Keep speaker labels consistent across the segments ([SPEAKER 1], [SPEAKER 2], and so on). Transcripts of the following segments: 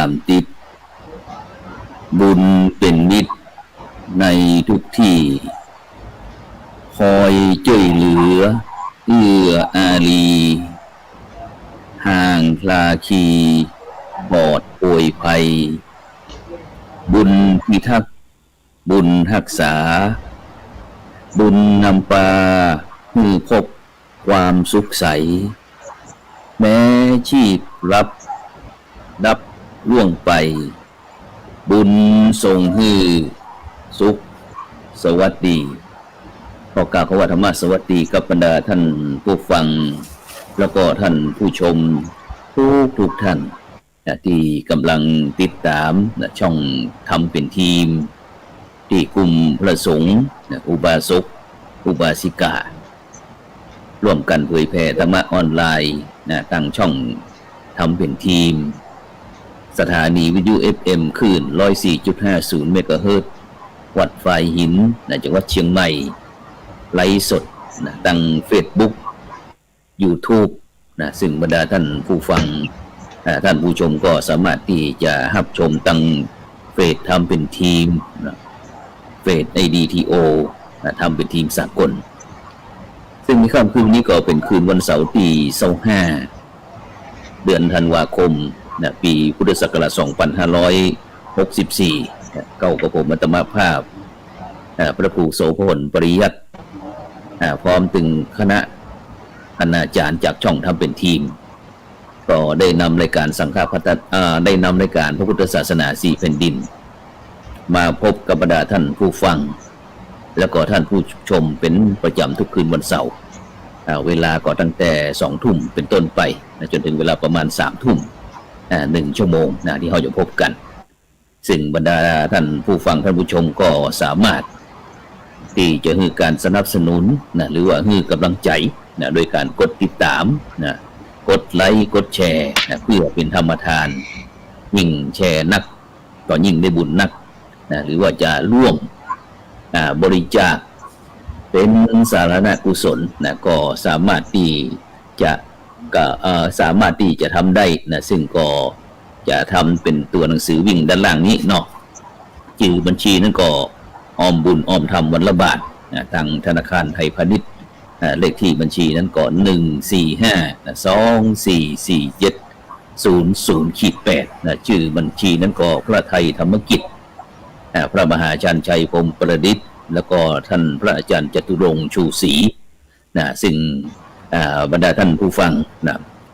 [SPEAKER 1] ามติดบุญเป็นมิตรในทุกที่คอยช่วยเหลือเอื้ออารีห่างคลาคีปลอดโอยภัยบุญพิทักษ์บุญรักษาบุญนำปาให้พบความสุขใสแม้ชีพรับดับล่วงไปบุญส่งให้สุขสวัสดีขอกล่าวคำว่าธรรมะสวัสดีกับบรรดาท่านผู้ฟังแล้วก็ท่านผู้ชมทุกท่านที่กำลังติดตามช่องทำเป็นทีมที่กลุ่มพระสงฆ์อุบาสกอุบาสิการ่วมกันเผยแผ่ธรรมะออนไลน์ตั้งช่องทำเป็นทีมสถานีวิทยุ FM คลื่น 104.50 เมกะเฮิรตซ์วัดฝายหินจังหวัดเชียงใหม่ไลฟ์สดตั้ง Facebook YouTube ซึ่งบรรดาท่านผู้ฟังท่านผู้ชมก็สามารถที่จะรับชมตั้งเฟซทำเป็นทีมเฟซ IDTO ทำเป็นทีมสากลซึ่งในค่ำคืนนี้ก็เป็นคืนวันเสาร์ที่25เดือนธันวาคมปีพุทธศักราช2564เก้ากับผมอัตมาภาพพระครูโสพลปริยัติพร้อมถึงคณะคณาจารย์จากช่องทำเป็นทีมก็ได้นำรายการสังฆพัฒน์ได้นำรายการพระพุทธศาสนา4แผ่นดินมาพบกับบรรดาท่านผู้ฟังแล้วก็ท่านผู้ชมเป็นประจำทุกคืนวันเสาร์เวลาก็ตั้งแต่20 ทุ่มเป็นต้นไปจนถึงเวลาประมาณ3 ทุ่ม1 ชั่วโมงที่เราจะพบกันซึ่งบรรดาท่านผู้ฟังท่านผู้ชมก็สามารถที่จะให้การสนับสนุนหรือว่าให้กำลังใจโดยการกดติดตามกดไลค์กดแชร์เพื่อเป็นธรรมทานยิ่งแชร์นักก็ยิ่งได้บุญนักหรือว่าจะร่วมบริจาคเป็นสาธารณกุศลก็สามารถที่จะทำได้ซึ่งก็จะทำเป็นตัวหนังสือวิ่งด้านล่างนี้เนาะชื่อบัญชีนั้นก็ออมบุญออมธรรมวันละบาททางธนาคารไทยพาณิชย์เลขที่บัญชีนั้นก็145244700-8ชื่อบัญชีนั้นก็พระไทยธรรมกิจพระมหาชันชัยพรหมประดิษฐ์แล้วก็ท่านพระอาจารย์จตุรงค์ชูศรีซึ่งบรรดาท่านผู้ฟัง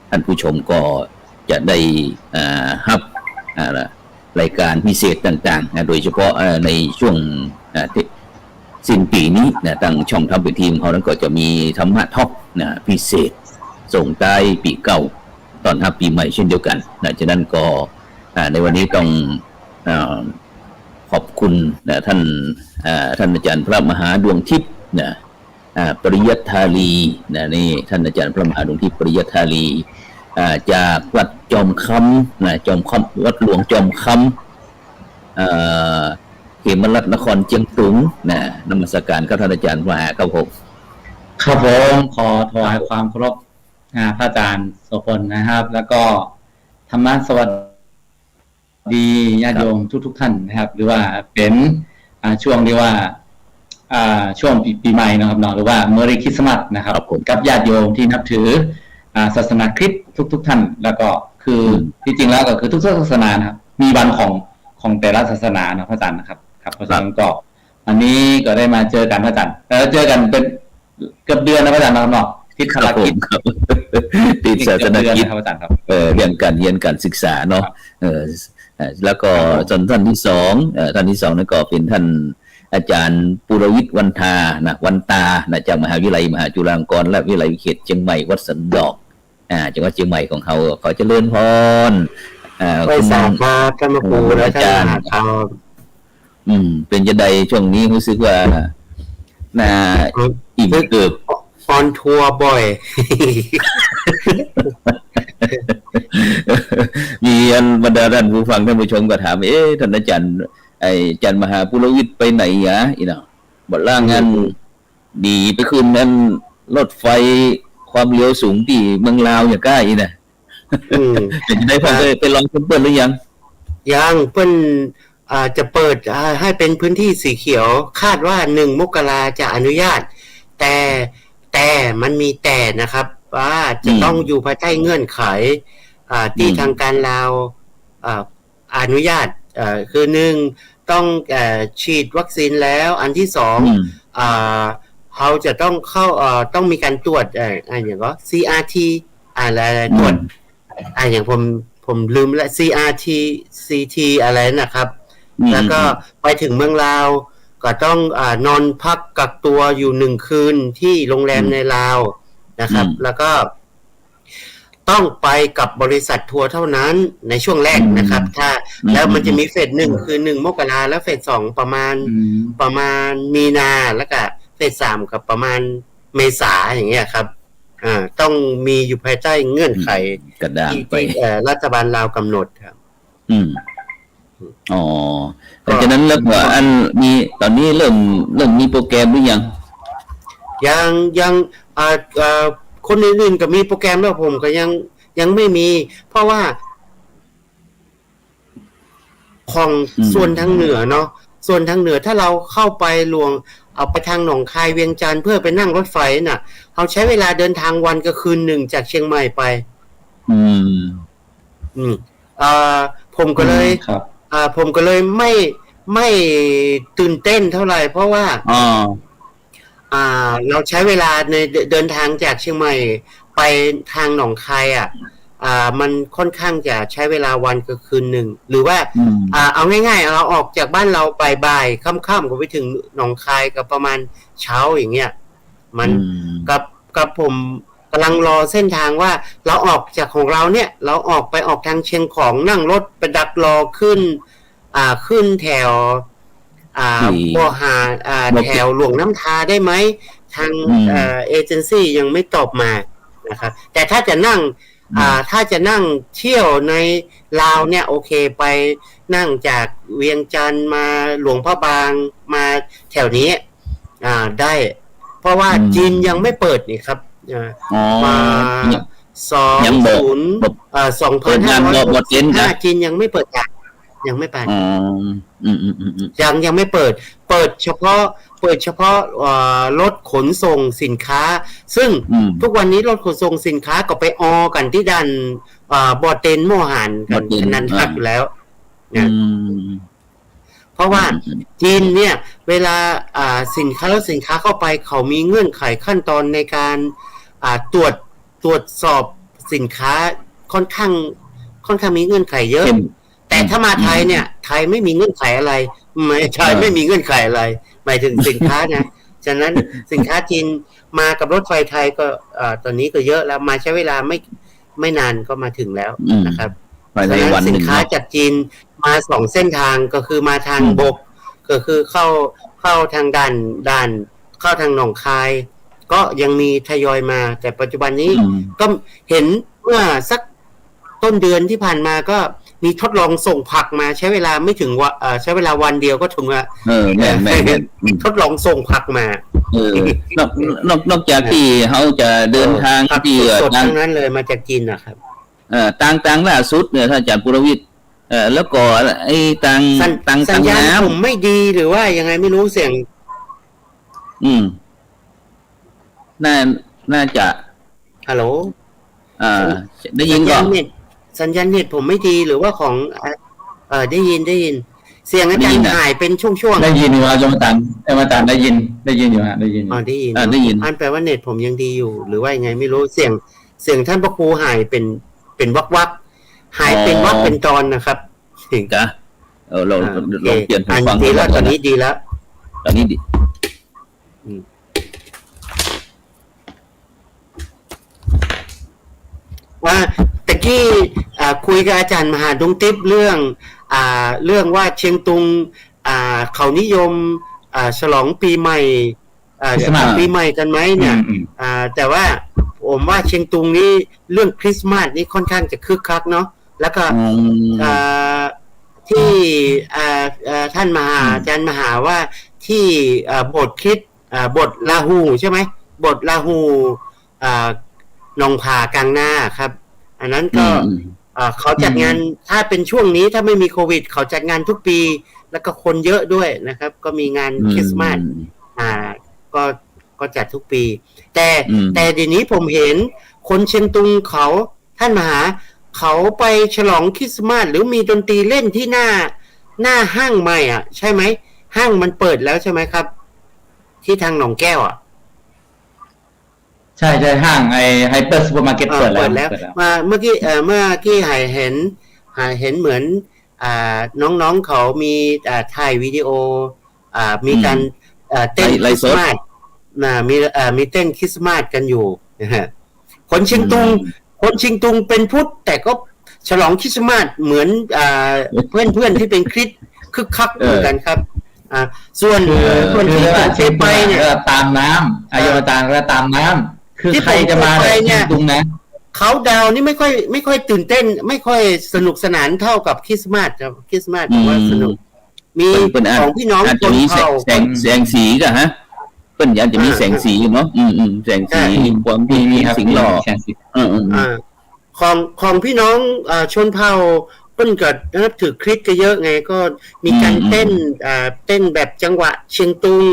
[SPEAKER 1] ท่านผู้ชมก็จะได้รับรายการพิเศษต่างๆโดยเฉพาะในช่วงสิ้นปีนี้ตั้งช่องทำเป็นทีมเขานั้นก็จะมีธรรมะท็อปพิเศษส่งท้ายปีเก่าตอนรับปีใหม่เช่นเดียวกันฉะนั้นก็ในวันนี้ต้องขอบคุณท่านอาจารย์พระมหาดวงทิพย์ปริยัตถาลีนี่ท่านอาจารย์พระมหาดวงทิพย์ปริยัตถาลีจากวัดจอมคำจอมคำวัดหลวงจอมคำเขมรัตนนครเชียงตุงนมัสการครับท่านอาจารย์มหาครับผม
[SPEAKER 2] ครับผมขอถวายความเคารพพระอาจารย์โสพลนะครับแล้วก็ธรรมะสวัสดีญาติโยมทุกท่านนะครับหรือว่าเป็นช่วงที่ว่าช่วงปีใหม่นะครับเนาะหรือว่าเมอริคริสต์มาสนะครับกับญาติโยมที่นับถือศาสนาคริสต์ทุกท่านแล้วก็คือที่จริงแล้วก็คือทุกศาสนานะครับมีวันของแต่ละศาสนานะพระอาจารย์นะครับเพราะฉะนั้นก็อันนี้ก็ได้มาเจอกันพระอาจารย์เจอกันเป็นเกือบเดือนนะพระอาจารย์นะครับเนาะ
[SPEAKER 1] ทิศกิจครับติดศาสนากิจ
[SPEAKER 2] ครับอาจารย์ครับ
[SPEAKER 1] เรื่องการเรียนการศึกษาเนาะแล้วก็ส่วนท่านที่2นั่นก็เป็นท่านอาจารย์ปุรวิทย์วันทาวันตาจากมหาวิทยาลัยมหาจุฬาลงกรณ์และวิทยาลัยเขตเชียงใหม่วัดสันดอกจังหวัดเชียงใหม่ของเขาขอเจริญพร
[SPEAKER 3] คุณสาครับท่านครูและอาจารย์ครับ
[SPEAKER 1] เป็นจะใดช่วงนี้รู้สึกว่าอิ่มเกิบ
[SPEAKER 3] ออนทัวร์บ่อย
[SPEAKER 1] มีบรรดาท่านผู้ฟังท่านผู้ชมก็ถามท่านอาจารย์อาจารย์มหาปุรวิทย์ไปไหนบอกล่างงานดีไปคืนนั้นรถไฟความเร็วสูงที่เมืองลาวอย่างใกล้จะได้พอไปลองเปิดหรือยัง
[SPEAKER 3] ยังเพิ่นจะเปิดให้เป็นพื้นที่สีเขียวคาดว่า1 มกราจะอนุญาตแต่มันมีแต่นะครับว่าจะต้องอยู่ภายใต้เงื่อนไขที่ทางการลาวอนุญาตคือ1ต้องฉีดวัคซีนแล้วอันที่2เขาจะต้องเข้าต้องมีการตรวจอย่างก็ CRT อะไรตรวจอย่างผมลืมละ CT อะไรนะครับแล้วก็ไปถึงเมืองลาวก็ต้องนอนพักกักตัวอยู่1 คืนที่โรงแรมในลาวนะครับแล้วก็ต้องไปกับบริษัททัวร์เท่านั้นในช่วงแรกนะครับถ้าแล้วมันจะมีเฟส1คือ1 มกราแล้วเฟส2ประมาณมีนาแล้วก็เฟส3กับประมาณเมษาอย่างเงี้ยครับต้องมีอยู่ภายใต้เงื่อนไข
[SPEAKER 1] กระดานไป
[SPEAKER 3] รัฐบาลลาวกำหนดครับ
[SPEAKER 1] อ๋อเพราะฉะนั้นแล้วว่าอันมีตอนนี้เริ่มมีโปรแกรมหรือยัง
[SPEAKER 3] คนอื่นๆก็มีโปรแกรมแล้วผมก็ยังไม่มีเพราะว่าของส่วนทางเหนือเนาะส่วนทางเหนือถ้าเราเข้าไปลวงเอาไปทางหนองคายเวียงจันทร์เพื่อไปนั่งรถไฟน่ะเขาใช้เวลาเดินทางวันกับคืนหนึ่งจากเชียงใหม่ไปผมก็เลยไม่ตื่นเต้นเท่าไหร่เพราะว่าเราใช้เวลาในเดินทางจากเชียงใหม่ไปทางหนองคายมันค่อนข้างจะใช้เวลาวันกับคืนหนึ่งหรือว่าเอาง่ายๆเราออกจากบ้านเราบ่ายๆค่ำๆก็ไปถึงหนองคายก็ประมาณเช้าอย่างเงี้ยมันกับผมกำลังรอเส้นทางว่าเราออกจากของเราเนี่ยเราออกทางเชียงของนั่งรถไปดักรอขึ้นแถวบ่หาแถวหลวงน้ำทาได้ไหมทางเอเจนซี่ยังไม่ตอบมานะครับแต่ถ้าจะนั่งเที่ยวในลาวเนี่ยโอเคไปนั่งจากเวียงจันทร์มาหลวงพระบางมาแถวนี้ได้เพราะว่าจีนยังไม่เปิดนี่ครับมา2025จีนยังไม่เปิดยังไม่ไปยังไม่เปิดเฉพาะรถขนส่งสินค้าซึ่งทุกวันนี้รถขนส่งสินค้าก็ไปกันที่ด้านบอเตนโมหันกันนั้นทักแล้วเพราะว่าจีนเนี่ยเวลาสินค้าเข้าไปเขามีเงื่อนไขขั้นตอนในการตรวจสอบสินค้าค่อนข้างมีเงื่อนไขเยอะแต่ถ้ามาไทยเนี่ยไทยไม่มีเงื่อนไขอะไรไม่มีเงื่อนไขอะไรหมายถึงสินค้านะฉะนั้นสินค้าจีนมากับรถไฟไทยก็ตอนนี้ก็เยอะแล้วมาใช้เวลาไม่นานก็มาถึงแล้วนะครับฉะนั้นสินค้าจากจีนมา2เส้นทางก็คือมาทางบกก็คือเข้าทางด่านเข้าทางหนองคายก็ยังมีทยอยมาแต่ปัจจุบันนี้ก็เห็นเมื่อสักต้นเดือนที่ผ่านมาก็มีทดลองส่งผักมาใช้เวลาไม่ถึงใช้เวลาวันเดียวก็ถึงละทดลองส่งผักม
[SPEAKER 1] านอกจากที่เขาจะเดินทางที่
[SPEAKER 3] ทั้งนั้นเลยมาจากจีนนะครับ
[SPEAKER 1] ต่างล่าสุดเนี่ยท่านอาจารย์ปุรวิทย์แล้วก็ไอ้
[SPEAKER 3] สัญญาณผมไม่ดีหรือว่ายังไงไม่รู้เสียง
[SPEAKER 1] น่าจะ
[SPEAKER 3] ฮัลโหล
[SPEAKER 1] ได้ยินก่อน
[SPEAKER 3] สัญญาณเน็ตผมไม่ดีหรือว่าของได้ยินเสียงอาจารย์หายเป็นช่วง
[SPEAKER 2] ๆได้ยินอยู่อาจารย์ได้ยินอยู่ฮะได้ยิน
[SPEAKER 3] ได้ยินอันแปลว่าเน็ตผมยังดีอยู่หรือว่ายังไงไม่รู้เสียงท่านพระครูหายเป็นวักหายเป็นวักเป็นตอนนะครับ
[SPEAKER 1] ถึงจ้ะเราเปลี่ยน
[SPEAKER 3] ฟังดีแล้วตอนนี้ดีแล้ว
[SPEAKER 1] ตอนนี้ดี
[SPEAKER 3] ว่าตะกี้คุยกับอาจารย์มหาดวงทิพย์เรื่องว่าเชียงตุงเขานิยมฉลองปีใหม่ปีใหม่กันไหมเนี่ยแต่ว่าผมว่าเชียงตุงนี้เรื่องคริสต์มาสนี่ค่อนข้างจะคึกคักเนาะแล้วก็ที่ท่านอาจารย์มหาว่าที่บทคริสต์บทลาหูใช่ไหมบทลาหูนองผากลางหน้าครับอันนั้นก็ เขาจัดงานถ้าเป็นช่วงนี้ถ้าไม่มีโควิดเขาจัดงานทุกปีแล้วก็คนเยอะด้วยนะครับก็มีงานคริสต์มาสก็จัดทุกปีแต่เดี๋ยวนี้ผมเห็นคนเชียงตุงเขาท่านมหาเขาไปฉลองคริสต์มาสหรือมีดนตรีเล่นที่หน้าห้างใหม่อ่ะใช่ไหมห้างมันเปิดแล้วใช่ไหมครับที่ทางหนองแก้วอ่ะ
[SPEAKER 2] ใช่ห้างไฮเปอร์ซูเปอร์มาร์เก็ตเปิดแล้ว
[SPEAKER 3] มาเมื่อกี้เห็นเหมือนน้องๆเขามีถ่ายวิดีโอมีการเต้นคริสต์มาสมีเต้นคริสต์มาสกันอยู่นะฮะคนเชียงตุงเป็นพุทธแต่ก็ฉลองคริสต์มาสเหมือนเพื่อนที่เป็นคริสต์คึกคักเหมือนกันครับส่วนที่ไปเนี่ย
[SPEAKER 2] ตามน้ำอายตารก็ตามน้ำคือใครจะมาเนี่ยตุงนะ
[SPEAKER 3] เขาดาวนี่ไม่ค่อยตื่นเต้นไม่ค่อยสนุกสนานเท่ากับคริสต์มาสครับคริสต์มาสผมว่าสนุกมีของพี่น้องคนเผ่า
[SPEAKER 1] แสงสีกันฮะเปิ้นอาจจะมีแสงสีเนาะแสงสีความมีสิ่งหล่อ
[SPEAKER 3] ของพี่น้องชนเผ่าเปิ้นก็นับถือคริสต์ก็เยอะไงก็มีการเต้นแบบจังหวะเชียงตุง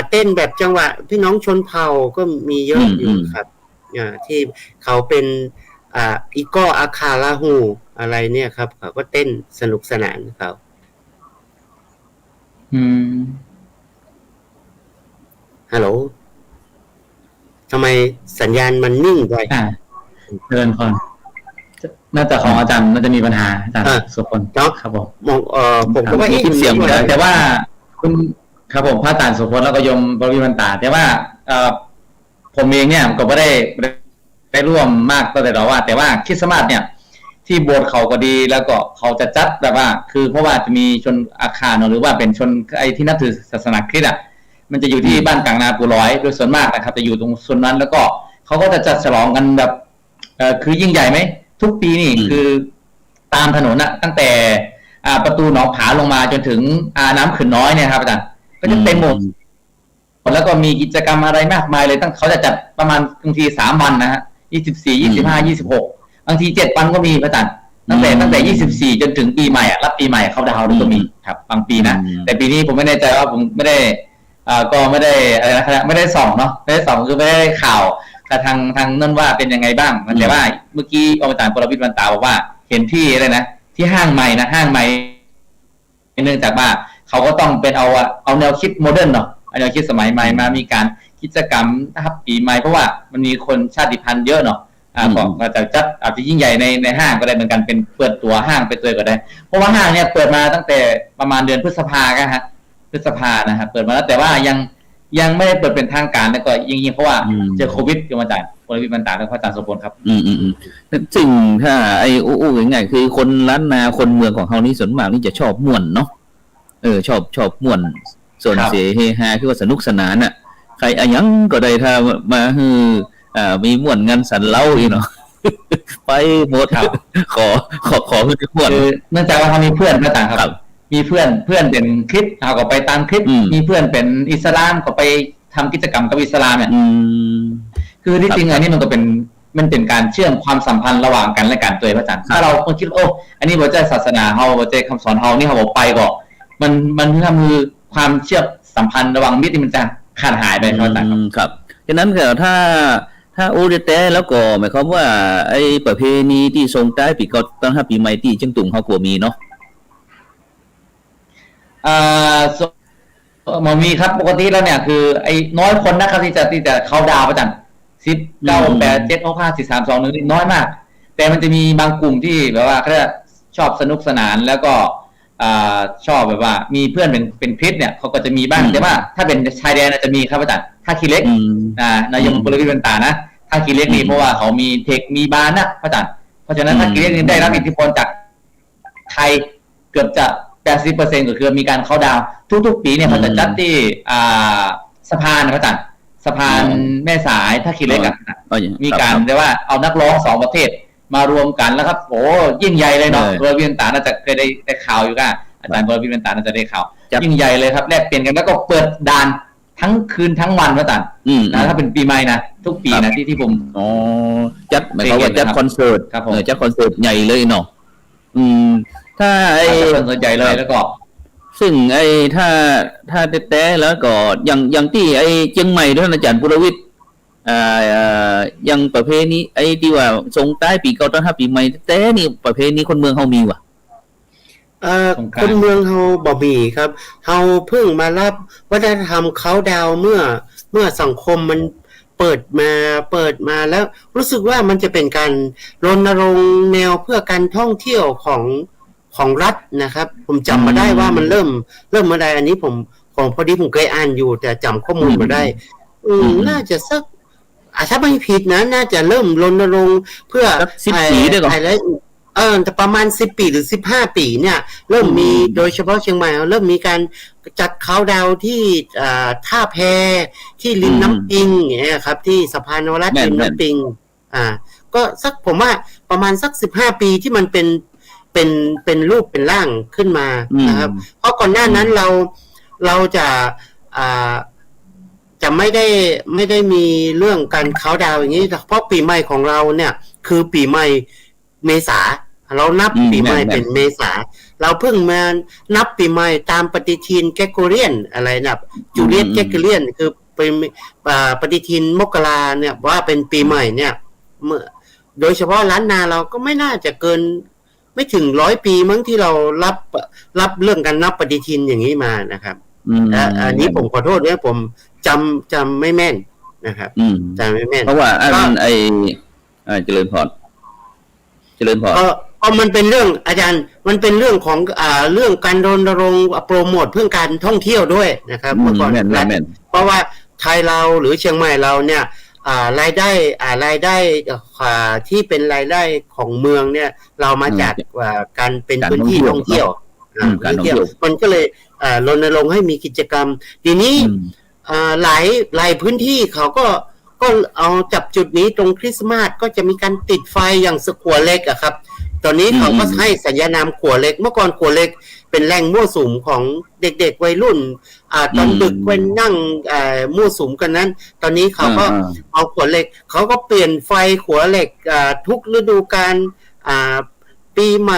[SPEAKER 3] เต้นแบบจังหวะพี่น้องชนเผ่าก็มีเยอะอยู่ครับที่เขาเป็นอีก้ออาคาลาหูอะไรเนี่ยครับเขาก็เต้นสนุกสนานเขาฮัลโหลทำไมสัญญาณมันนิ่งไป
[SPEAKER 2] เดินก่อนน่าจะของอาจารย์น่าจะมีปัญหาอาจารย์สุพลครับผม
[SPEAKER 3] ผมก็ว่า
[SPEAKER 2] เสียงแต่ว่าคุณครับผมพระอาจารย์สุพลแล้วก็ยมบริวันตาแต่ว่าผมเองเนี่ยก็ไม่ได้ร่วมมากตั้งแต่เราว่าแต่ว่าคริสต์มาสเนี่ยที่โบสถ์เขาก็ดีแล้วก็เขาจะจัดแบบว่าคือเพราะว่าจะมีชนอาคารหรือว่าเป็นชนไอ้ที่นับถือศาสนาคริสต์อ่ะมันจะอยู่ที่บ้านกลางนาปูร้อยโดยส่วนมากนะครับจะอยู่ตรงส่วนนั้นแล้วก็เขาก็จะจัดฉลองกันแบบคือยิ่งใหญ่ไหมทุกปีนี่คือตามถนนน่ะตั้งแต่ประตูหนองผาลงมาจนถึงน้ำขื่นน้อยเนี่ยครับอาจารย์ก็จะเต็มหมดแล้วก็มีกิจกรรมอะไรมากมายเลยเขาจะจัดประมาณบางที3 วันนะฮะ24 25 26บางที7 วันก็มีอาจารย์ตั้งแต่24จนถึงปีใหม่รับปีใหม่เขาดาวน์ก็มีครับบางปีนะแต่ปีนี้ผมไม่แน่ใจว่าผมไม่ได้ก็ไม่ได้อะไรนะไม่ได้ส่องเนาะไม่ได้ส่องคือไม่ได้ข่าวทางนั่นว่าเป็นยังไงบ้างแต่ว่าเมื่อกี้อาจารย์ปรวิทย์วันตาบอกว่าเห็นที่อะไรนะที่ห้างใหม่เนื่องจากว่าเขาก็ต้องเป็นเอาแนวคิดโมเดิร์นเนาะแนวคิดสมัยใหม่มามีการกิจกรรมนะครับปีใหม่เพราะว่ามันมีคนชาติพันธุ์เยอะเนาะก็จะจัดอาจจะยิ่งใหญ่ในห้างก็ได้เหมือนกันเป็นเปิดตัวห้างไปตัวก็ได้เพราะว่าห้างเนี่ยเปิดมาตั้งแต่ประมาณเดือนพฤษภาคมฮะพฤษภานะครับเปิดมาแล้วแต่ว่ายังไม่ได้เปิดเป็นทางการแล้วก็ยิ่งเพราะว่าเจอโควิดกับอาจารย์โควิดมันต่างกับอาจารย์สมพลครับ
[SPEAKER 1] ซึ่งถ้าไอ้อู้ง่ายๆคือคนล้านนาคนเมืองของเฮานี่ส่วนมากนี่จะชอบม่วนเนาะชอบม่วนส่วนเสเฮฮาคือว่าสนุกสนานอ่ะใครอะยังก็ได้ถ้ามามีม่วนงานสันเล่าอีกเนาะไปหมดขอให้ม่วน
[SPEAKER 2] เนื่องจากว่าเขามีเพื่อนมาต่างครับมีเพื่อนเป็นคริสต์เขาก็ไปตามคริสต์มีเพื่อนเป็นอิสลามก็ไปทำกิจกรรมกับอิสลามเนี่ยคือที่จริงอันนี้มันเป็นการเชื่อมความสัมพันธ์ระหว่างกันและกันตัวพระอาจารย์ถ้าเราคิดอันนี้หัวใจศาสนาเฮาหัวใจคำสอนเฮานี่เขาบอกไปก็มันทำคือความเชื่อมสัมพันธ์ระหว่างมิตรที่มันจะขาดหายไปพระอาจารย์
[SPEAKER 1] ครับฉะนั้นก็ถ้าโอเดเตแล้วก็หมายความว่าไอ้ประเพณีที่ทรงใต้ปีเก่าต้อนรับปีใหม่ที่เชียงตุงเฮาก็มีเนาะ
[SPEAKER 2] มันมีครับปกติแล้วเนี่ยคือไอ้น้อยคนนะครับที่จะเข้าดาวประจัน10 9 8 7 6 5 4 3 2 1นี่น้อยมากแต่มันจะมีบางกลุ่มที่แบบว่าเขาชอบสนุกสนานแล้วก็ชอบแบบว่ามีเพื่อนเป็นคริสต์เนี่ยเขาก็จะมีบ้างแต่ว่าถ้าเป็นชายแดนจะมีครับอาจารย์ถ้าคีเล็กนายมปรวิทย์เป็นตานะถ้าคีเล็กนี่เพราะว่าเขามีเทคมีบานนะอาจารย์เพราะฉะนั้นถ้าคีเล็กนี่ได้รับอิทธิพลจากไทยเกือบจะ80%ก็คือมีการเข้าดาวทุกๆปีเนี่ยเขาจะจัดที่สะพานพระจันทร์สะพานแม่สายถ้าคิดเล็กอ่ะมีการเรียกว่าเอานักร้อง2 ประเทศมารวมกันแล้วครับโอ้ยิ่งใหญ่เลยเนาะบริเวณตาน่าจะเคยได้ข่าวอยู่กันอาจารย์บริเวณตาน่าจะได้ข่าวยิ่งใหญ่เลยครับแลกเปลี่ยนกันแล้วก็เปิดด่าน ทั้งคืนทั้งวันพระอาจารย์นะถ้าเป็นปีใหม่นะทุกปีนะที่ผม
[SPEAKER 1] อ๋อจัดหมายความว่าจัดคอนเสิร์ต
[SPEAKER 2] ครับผม
[SPEAKER 1] จัดคอนเสิร์ตใหญ่เลยเนาะถ้าไอ้
[SPEAKER 2] คอนเสิร์ตใหญ่เลยแล้วก็
[SPEAKER 1] ซึ่งไอ้ถ้าแต่แล้วก็อย่างที่ไอ้เชียงใหม่ท่านอาจารย์ปุรวิทย์ยังประเพณีไอ้ที่ว่าส่งท้ายปีเก่าต้อนรับปีใหม่แต่นี่ประเพณีคนเมืองเฮามีว่ะ
[SPEAKER 3] คนเมืองเฮาบ่มีครับเฮาเพิ่งมารับวัฒนธรรมเขาดาวเมื่อสังคมมันเปิดมาแล้วรู้สึกว่ามันจะเป็นการรณรงค์แนวเพื่อการท่องเที่ยวของรัฐนะครับผมจำมาได้ว่ามันเริ่มเมื่อใดอันนี้ผมพอดีผมเคยอ่านอยู่แต่จำข้อมูลมาได้น่าจะสักถ้าไม่ผิดนะน่าจะเริ่มรณรงค์เพื่อ
[SPEAKER 1] 10 ปีได้ก่อน
[SPEAKER 3] แต่ประมาณ10 ปีหรือ15 ปีเนี่ยเริ่มมีโดยเฉพาะเชียงใหม่เริ่มมีการจัดเขาดาวที่ท่าแพที่ริมน้ำปิงอย่างเงี้ยครับที่สะพานนวรัตน์ริมน้ำปิงก็สักผมว่าประมาณสัก15 ปีที่มันเป็นรูปเป็นร่างขึ้นมานะครับเพราะก่อนหน้านั้นเราจะไม่ได้มีเรื่องการเขาดาวอย่างนี้เพราะปีใหม่ของเราเนี่ยคือปีใหม่เมษาเรานับปีใหม่เป็นเมษาเราเพิ่งมานับปีใหม่ตามปฏิทินแกรโกเรียนอะไรนะจูเลียสแกรโกเรียนคือเป็นปฏิทินมกราเนี่ยว่าเป็นปีใหม่เนี่ยเมื่อโดยเฉพาะล้านนาเราก็ไม่น่าจะเกินไม่ถึง100 ปีมั้งที่เรารับเรื่องการนับปฏิทินอย่างนี้มานะครับอันนี้ผมขอโทษเนี่ยผมจำไม่แม่นนะครับจำไม่แม่น
[SPEAKER 1] เพราะว่าไอ้เจริญพร
[SPEAKER 3] ก็มันเป็นเรื่องอาจารย์มันเป็นเรื่องของเรื่องการรณรงค์โปรโมทเพื่อการท่องเที่ยวด้วยนะครับเมื่อก่อนเพราะว่าไทยเราหรือเชียงใหม่เราเนี่ยรายได้ที่เป็นรายได้ของเมืองเนี่ยเรามาจากการเป็นพื้นที่ท่องเที่ยวมันก็เลยรณรงค์ให้มีกิจกรรมทีนี้หลายพื้นที่เขาก็เอาจับจุดนี้ตรงคริสต์มาสก็จะมีการติดไฟอย่างสขัวเล็กอะครับตอนนี้เขาก็ให้สัญญานามขัวเล็กเมื่อก่อนขัวเล็กเป็นแหล่งมั่วสุมของเด็กๆวัยรุ่นตอนดึกไปนั่งมั่วสุมกันนั้นตอนนี้เขาก็เอาขัวเล็กเขาก็เปลี่ยนไฟขัวเหล็กทุกฤดูกาลปีให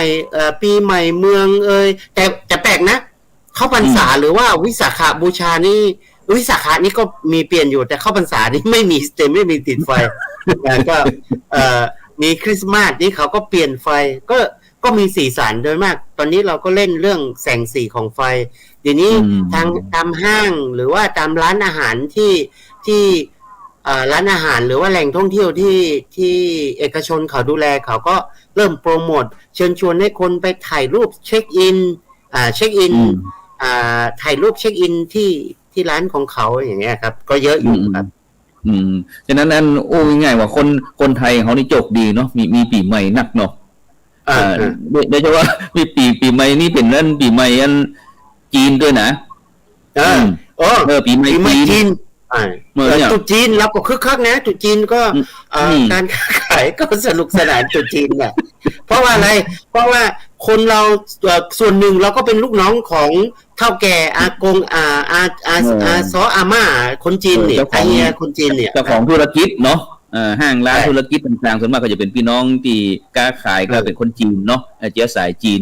[SPEAKER 3] ม่เมืองแต่แปลกนะเข้าพรรษาหรือว่าวิสาขบูชานี่วิสาขานี่ก็มีเปลี่ยนอยู่แต่เข้าพรรษานี่ไม่มีติดไฟก็มีคริสต์มาสนี่เขาก็เปลี่ยนไฟก็มีสีสันโดยมากตอนนี้เราก็เล่นเรื่องแสงสีของไฟเดี๋ยวนี้ตามห้างหรือว่าตามร้านอาหารที่ร้านอาหารหรือว่าแหล่งท่องเที่ยวที่เอกชนเขาดูแลเขาก็เริ่มโปรโมทเชิญชวนให้คนไปถ่ายรูปเช็คอินถ่ายรูปเช็คอินที่ร้านของเขาอย่างเงี้ยครับก็เยอะอยู่ครับ
[SPEAKER 1] ฉะนั้นง่ายๆว่าคนไทยเขานี่โชคดีเนาะมีปีใหม่นักเนาะโดยเฉพาะมีปีใหม่นี่เป็นนั่นปีใหม่จีนด้วยนะปีใหม่จีน
[SPEAKER 3] ตุ๊ดจีนเราก็คึกคักนะตุ๊ดจีนก็การขายก็สนุกสนานตุ๊ดจีนเนี่ยเพราะว่าอะไรเพราะว่าคนเราส่วนหนึ่งเราก็เป็นลูกน้องของเฒ่าแก่อากงซออาม่าคนจีนเนี่ยไอเฮียคนจีนเนี่ย
[SPEAKER 1] เจ้าของธุรกิจเนาะห้างร้านธุรกิจต่างๆส่วนมากก็จะเป็นพี่น้องที่ค้าขายก็เป็นคนจีนเนาะเชื้อสายจีน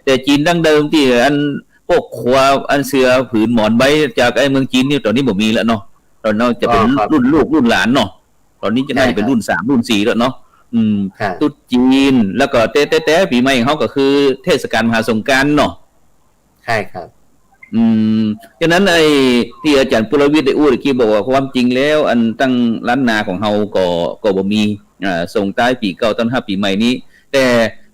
[SPEAKER 1] แต่จีนดั้งเดิมที่พวกครัวเสือผืนหมอนใบจากไอ้เมืองจีนนี่ตอนนี้บ่มีแล้วเนาะตอนนั้นจะเป็นรุ่นลูกรุ่นหลานเนาะตอนนี้จะน่าจะเป็นรุ่น3รุ่น4แล้วเนาะตุ๊ดจีนแล้วก็แต่ปีใหม่ของเขาก็คือเทศกาลมหาสงกรานต์เนาะ
[SPEAKER 3] ใช่ครับ
[SPEAKER 1] ฉะนั้นไอ้ที่อาจารย์ปุรวิทย์ได้อู้ตะกี้บอกว่าความจริงแล้วตั้งล้านนาของเฮาก็บ่มีส่งท้ายปีเก่าต้อนรับปีใหม่นี้แต่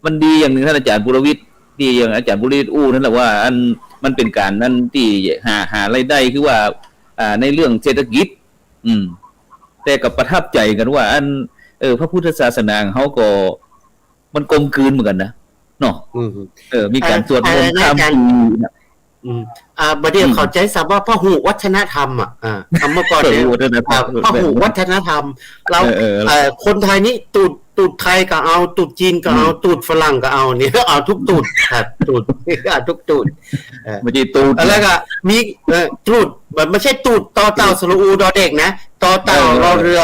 [SPEAKER 1] มันดีอย่างนึงท่านอาจารย์ปุรวิทย์ที่อย่างอาจารย์ปุรวิทย์อู้นั่นแหละว่ามันเป็นการนั้นที่หารายได้คือว่าในเรื่องเศรษฐกิจแต่กับประทับใจกันว่าพระพุทธศาสนาเขาก็มันกลมกลืนเหมือนกันนะเนาะมีการสวดมนต์ข้ามปี
[SPEAKER 3] บัดเดี๋ยวเข้าใจสับว่าพหุวัฒนธรรมคำเมื่อก่อนเนี่ยพหุวัฒนธรรมเราคนไทยนี่ตุ ตูดไทยก็เอาตูดจีนก็เอาตูดฝรั่งก็เอาเนี่ยเอาทุกตูดครับตูดเอาทุกตูด
[SPEAKER 1] ไม่ใช่ตูด
[SPEAKER 3] แล้วก็มีตูดแบบไม่ใช่ตูดต่อเต่าสระอูดอเด็กนะต่อเต่ารอเรือ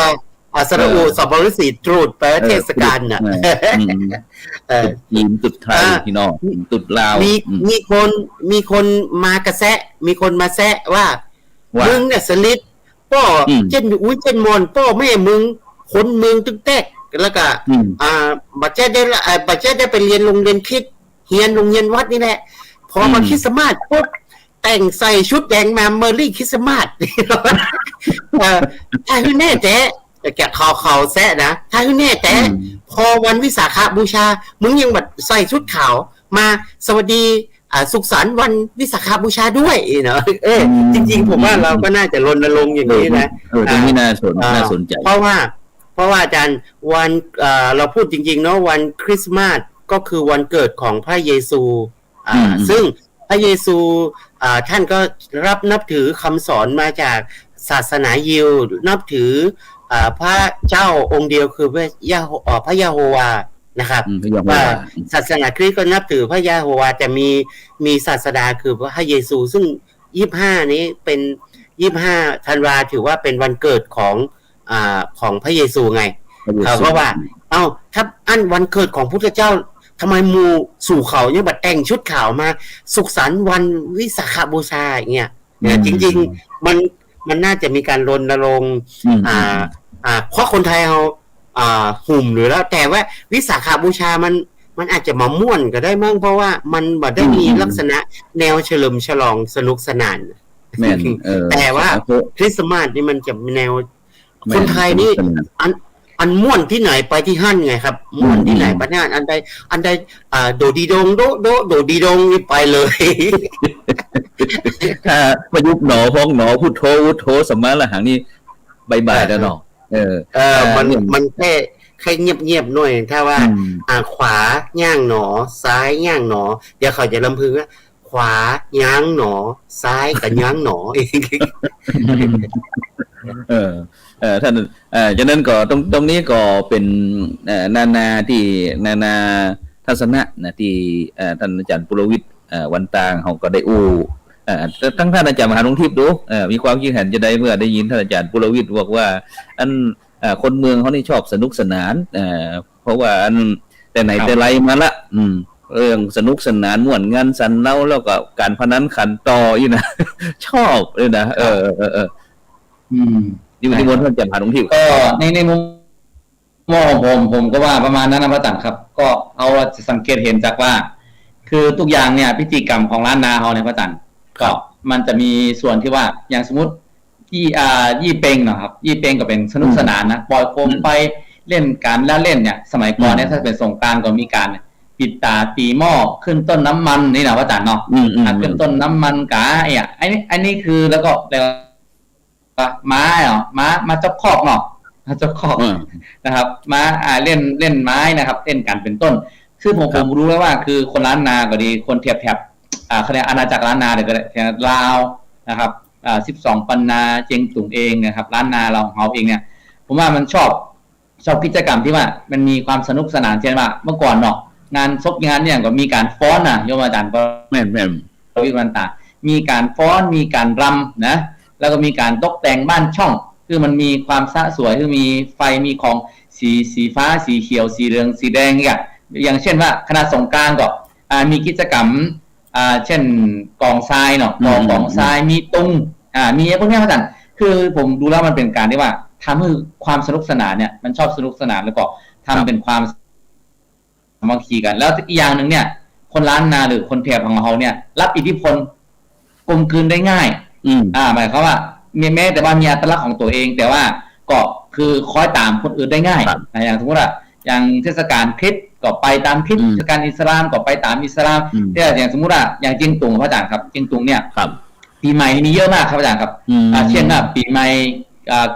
[SPEAKER 3] สระอูสบฤษีตรูดแปลว่าเทศกาลน่ะ
[SPEAKER 1] ตุดจีนตุดไทยพี่น้องตุดลาว
[SPEAKER 3] มีคนมากระแซะมีคนมาแซะว่ามึงเนี่ยสลิดป้อเช่นอุ้ยเช่นมอนป้อแม่มึงคนเมืองตึกแตกแล้วก็บัดเจ้ได้ไปเรียนโรงเรียนคริสต์เฮียนโรงเรียนวัดนี่แหละพอมาคริสต์มาสปุ๊บแต่งใส่ชุดแดงมาเมอรี่คริสต์มาสถ้าคือแน่แจ๊แกเขาแซะนะถ้าคือแน่แจ๊พอวันวิสาขบูชามึงยังแบบใส่ชุดขาวมาสวัสดีสุขสันต์วันวิสาขบูชาด้วยเนาะจริงๆผมว่าเราก็น่าจะรณรงค์อย่างนี้นะ
[SPEAKER 1] ตรงนี้น่าสนใจ
[SPEAKER 3] เพราะว่าอาจารย์วันเราพูดจริงๆเนาะวันคริสต์มาสก็คือวันเกิดของพระเยซูซึ่งพระเยซูท่านก็นับถือคำสอนมาจากศาสนายิวนับถือพระเจ้าองค์เดียวคือพระยาโฮวานะครับว่าศาสนาคริสต์ก็นับถือพระยาโฮวาแต่มีศาสดาคือพระเยซูซึ่ง25นี้เป็น25ธันวาถือว่าเป็นวันเกิดของพระเยซูไงเพราะว่าถ้าอันวันเกิดของพุทธเจ้าทำไมมูสู่เขาเนี่ยบัดแต่งชุดขาวมาสุขสันต์วันวิสาขบูชาอย่างเงี้ยจริงๆมันน่าจะมีการรณรงค์เพราะคนไทยเราหุ่มหรือแล้วแต่ว่าวิสาขบูชามันอาจจะมาม่วนก็ได้มั้งเพราะว่ามันบ่ได้มีลักษณะแนวเฉลิมฉลองสนุกสนานแต่ว่าคริสต์มาสนี่มันจะแนวคนไทยนี่อันม่วนที่ไหนไปที่หั่นไงครับม่วนที่ไหนไปที่หั่นอันใดโดดีดงโดดีดงนี่ไปเลย
[SPEAKER 1] ถ้าประยุกต์หนอพ้องหนอพุทโธสมาละหังนี่บ่ายๆแล้วเนาะ
[SPEAKER 3] มันแค่เงียบๆหน่อยถ้าว่าขวาย่างหนอซ้ายย่างหนอเดี๋ยวเขาจะลำพึงว่าขวาย่างหนอซ้ายกับย่างหนอ
[SPEAKER 1] ท่านฉะนั้นก็ตรงนี้ก็เป็นนานาทัศนะนะที่ท่านอาจารย์ปุรวิทย์วันตางเขาก็ได้ทั้งท่านอาจารย์มหาลงทิพย์ดูมีความคิดเห็นจะได้เมื่อได้ยินท่านอาจารย์ปุรวิทย์บอกว่าคนเมืองเขานี่ชอบสนุกสนานเพราะว่าแต่ไหนแต่ไรมาละเรื่องสนุกสนานม่วนงานสันเล่าแล้วก็การพนันขันต่ออยู่นะชอบเลยนะที่มณฑลจันทร์ผ่านตรงที่
[SPEAKER 2] ก็ในมุมมองของผมก็ว่าประมาณนั้นนะพระอาจารย์ครับก็เอาสังเกตเห็นจากว่าคือทุกอย่างเนี่ยพิธีกรรมของล้านนาเขาเนี่ยพระอาจารย์ก็มันจะมีส่วนที่ว่าอย่างสมมติยี่เปงนะครับยี่เปงก็เป็นสนุกสนานนะปล่อยโคมไปเล่นการแล้วเล่นเนี่ยสมัยก่อนเนี่ยถ้าเป็นสงกรานต์ก็มีการปิดตาตีหม้อขึ้นต้นน้ำมันนี่นะพระอาจารย์เนาะขึ้นต้นน้ำมันกะอันนี้คือแล้วก็ม้ามาเจ้าคอกเนาะเจ้าคอกนะครับม้าเล่นไม้นะครับเล่นกันเป็นต้นคือผมรู้แล้วว่าคือคนล้านนาก็ดีคนแถบคะแนนอาณาจักรล้านนาเดี๋ยวก็ลาวนะครับ12 ปันนาเจียงตุงเองนะครับล้านนาเราของเขาเองเนี่ยผมว่ามันชอบกิจกรรมที่ว่ามันมีความสนุกสนานเช่นว่าเมื่อก่อนเนาะงานศพงานเนี่ยก็มีการฟ้อนโยมอาจารย์ก็
[SPEAKER 1] แม่
[SPEAKER 2] วิวันตามีการฟ้อนมีการรำนะแล้วก็มีการตกแต่งบ้านช่องคือมันมีความสะสวยคือมีไฟมีของสีฟ้าสีเขียวสีเหลืองสีแดงอย่างเช่นว่าคณะสงกรานต์ก็มีกิจกรรมเช่นกองทรายเนาะกองทรายมีตุงมีพวกนี้อาจารย์คือผมดูแล้วมันเป็นการที่ว่าทำให้ความสนุกสนานเนี่ยมันชอบสนุกสนานแล้วก็ทำเป็นความสามัคคีกันแล้วอีกอย่างหนึ่งเนี่ยคนล้านนาหรือคนแถบของเขาเนี่ยรับอิทธิพลกลมกลืนได้ง่ายหมายความว่าแม้แต่ว่ามีอัตลักษณ์ของตัวเองแต่ว่าก็คือคอยตามคนอื่นได้ง่ายอย่างสมมติว่าอย่างเทศกาลคริสต์ก็ไปตามคริสต์เทศกาลอิสลามก็ไปตามอิสลามแต่อย่างสมมติว่าอย่างเจียงตุงพระอาจารย์ครับเจียงตุงเนี่ยปีใหม่มีเยอะมากครับอาจารย์ครับเช่นว่าปีใหม่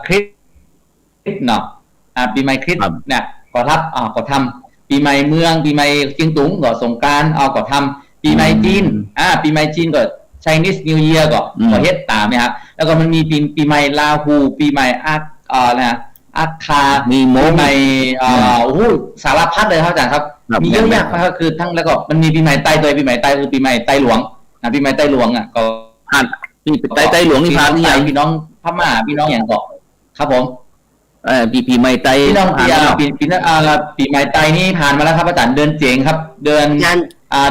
[SPEAKER 2] คริสต์เนาะปีใหม่คริสต์เนี่ยก็ทำปีใหม่เมืองปีใหม่เจียงตุงก็สงกรานต์ก็ทำปีใหม่จีนปีใหม่จีนก็Chinese New Year ก็เฮ็ดตามนะครับแล้วก็มันมีปีใหม่ลาหูปีใหม่นะ อาคา
[SPEAKER 1] มีมง
[SPEAKER 2] ปีใหม่โอ้โหสารพัดเลยครับอาจารย์ครับ
[SPEAKER 1] ครับ
[SPEAKER 2] มีเยอะแยะก็คือทั้งแล้วก็มันมีปีใหม่ไต้ด้วยปีใหม่ไต้คือปีใหม่ไต้หลวงปีใหม่ไต้หลวงก็
[SPEAKER 1] ผ่านพี่ไต้หลวงนี่ผ่านหรือยัง
[SPEAKER 2] พี่น้องพม่าพี่น้องอย่างเกาะครับผม
[SPEAKER 1] ปีใหม่ไต้
[SPEAKER 2] พี่น้อง
[SPEAKER 1] ผ่านแล้ว
[SPEAKER 2] ปีใหม่ไต้นี่ผ่านมาแล้วครับอาจารย์เดือนเจ๋งครับเดือน
[SPEAKER 3] ยัน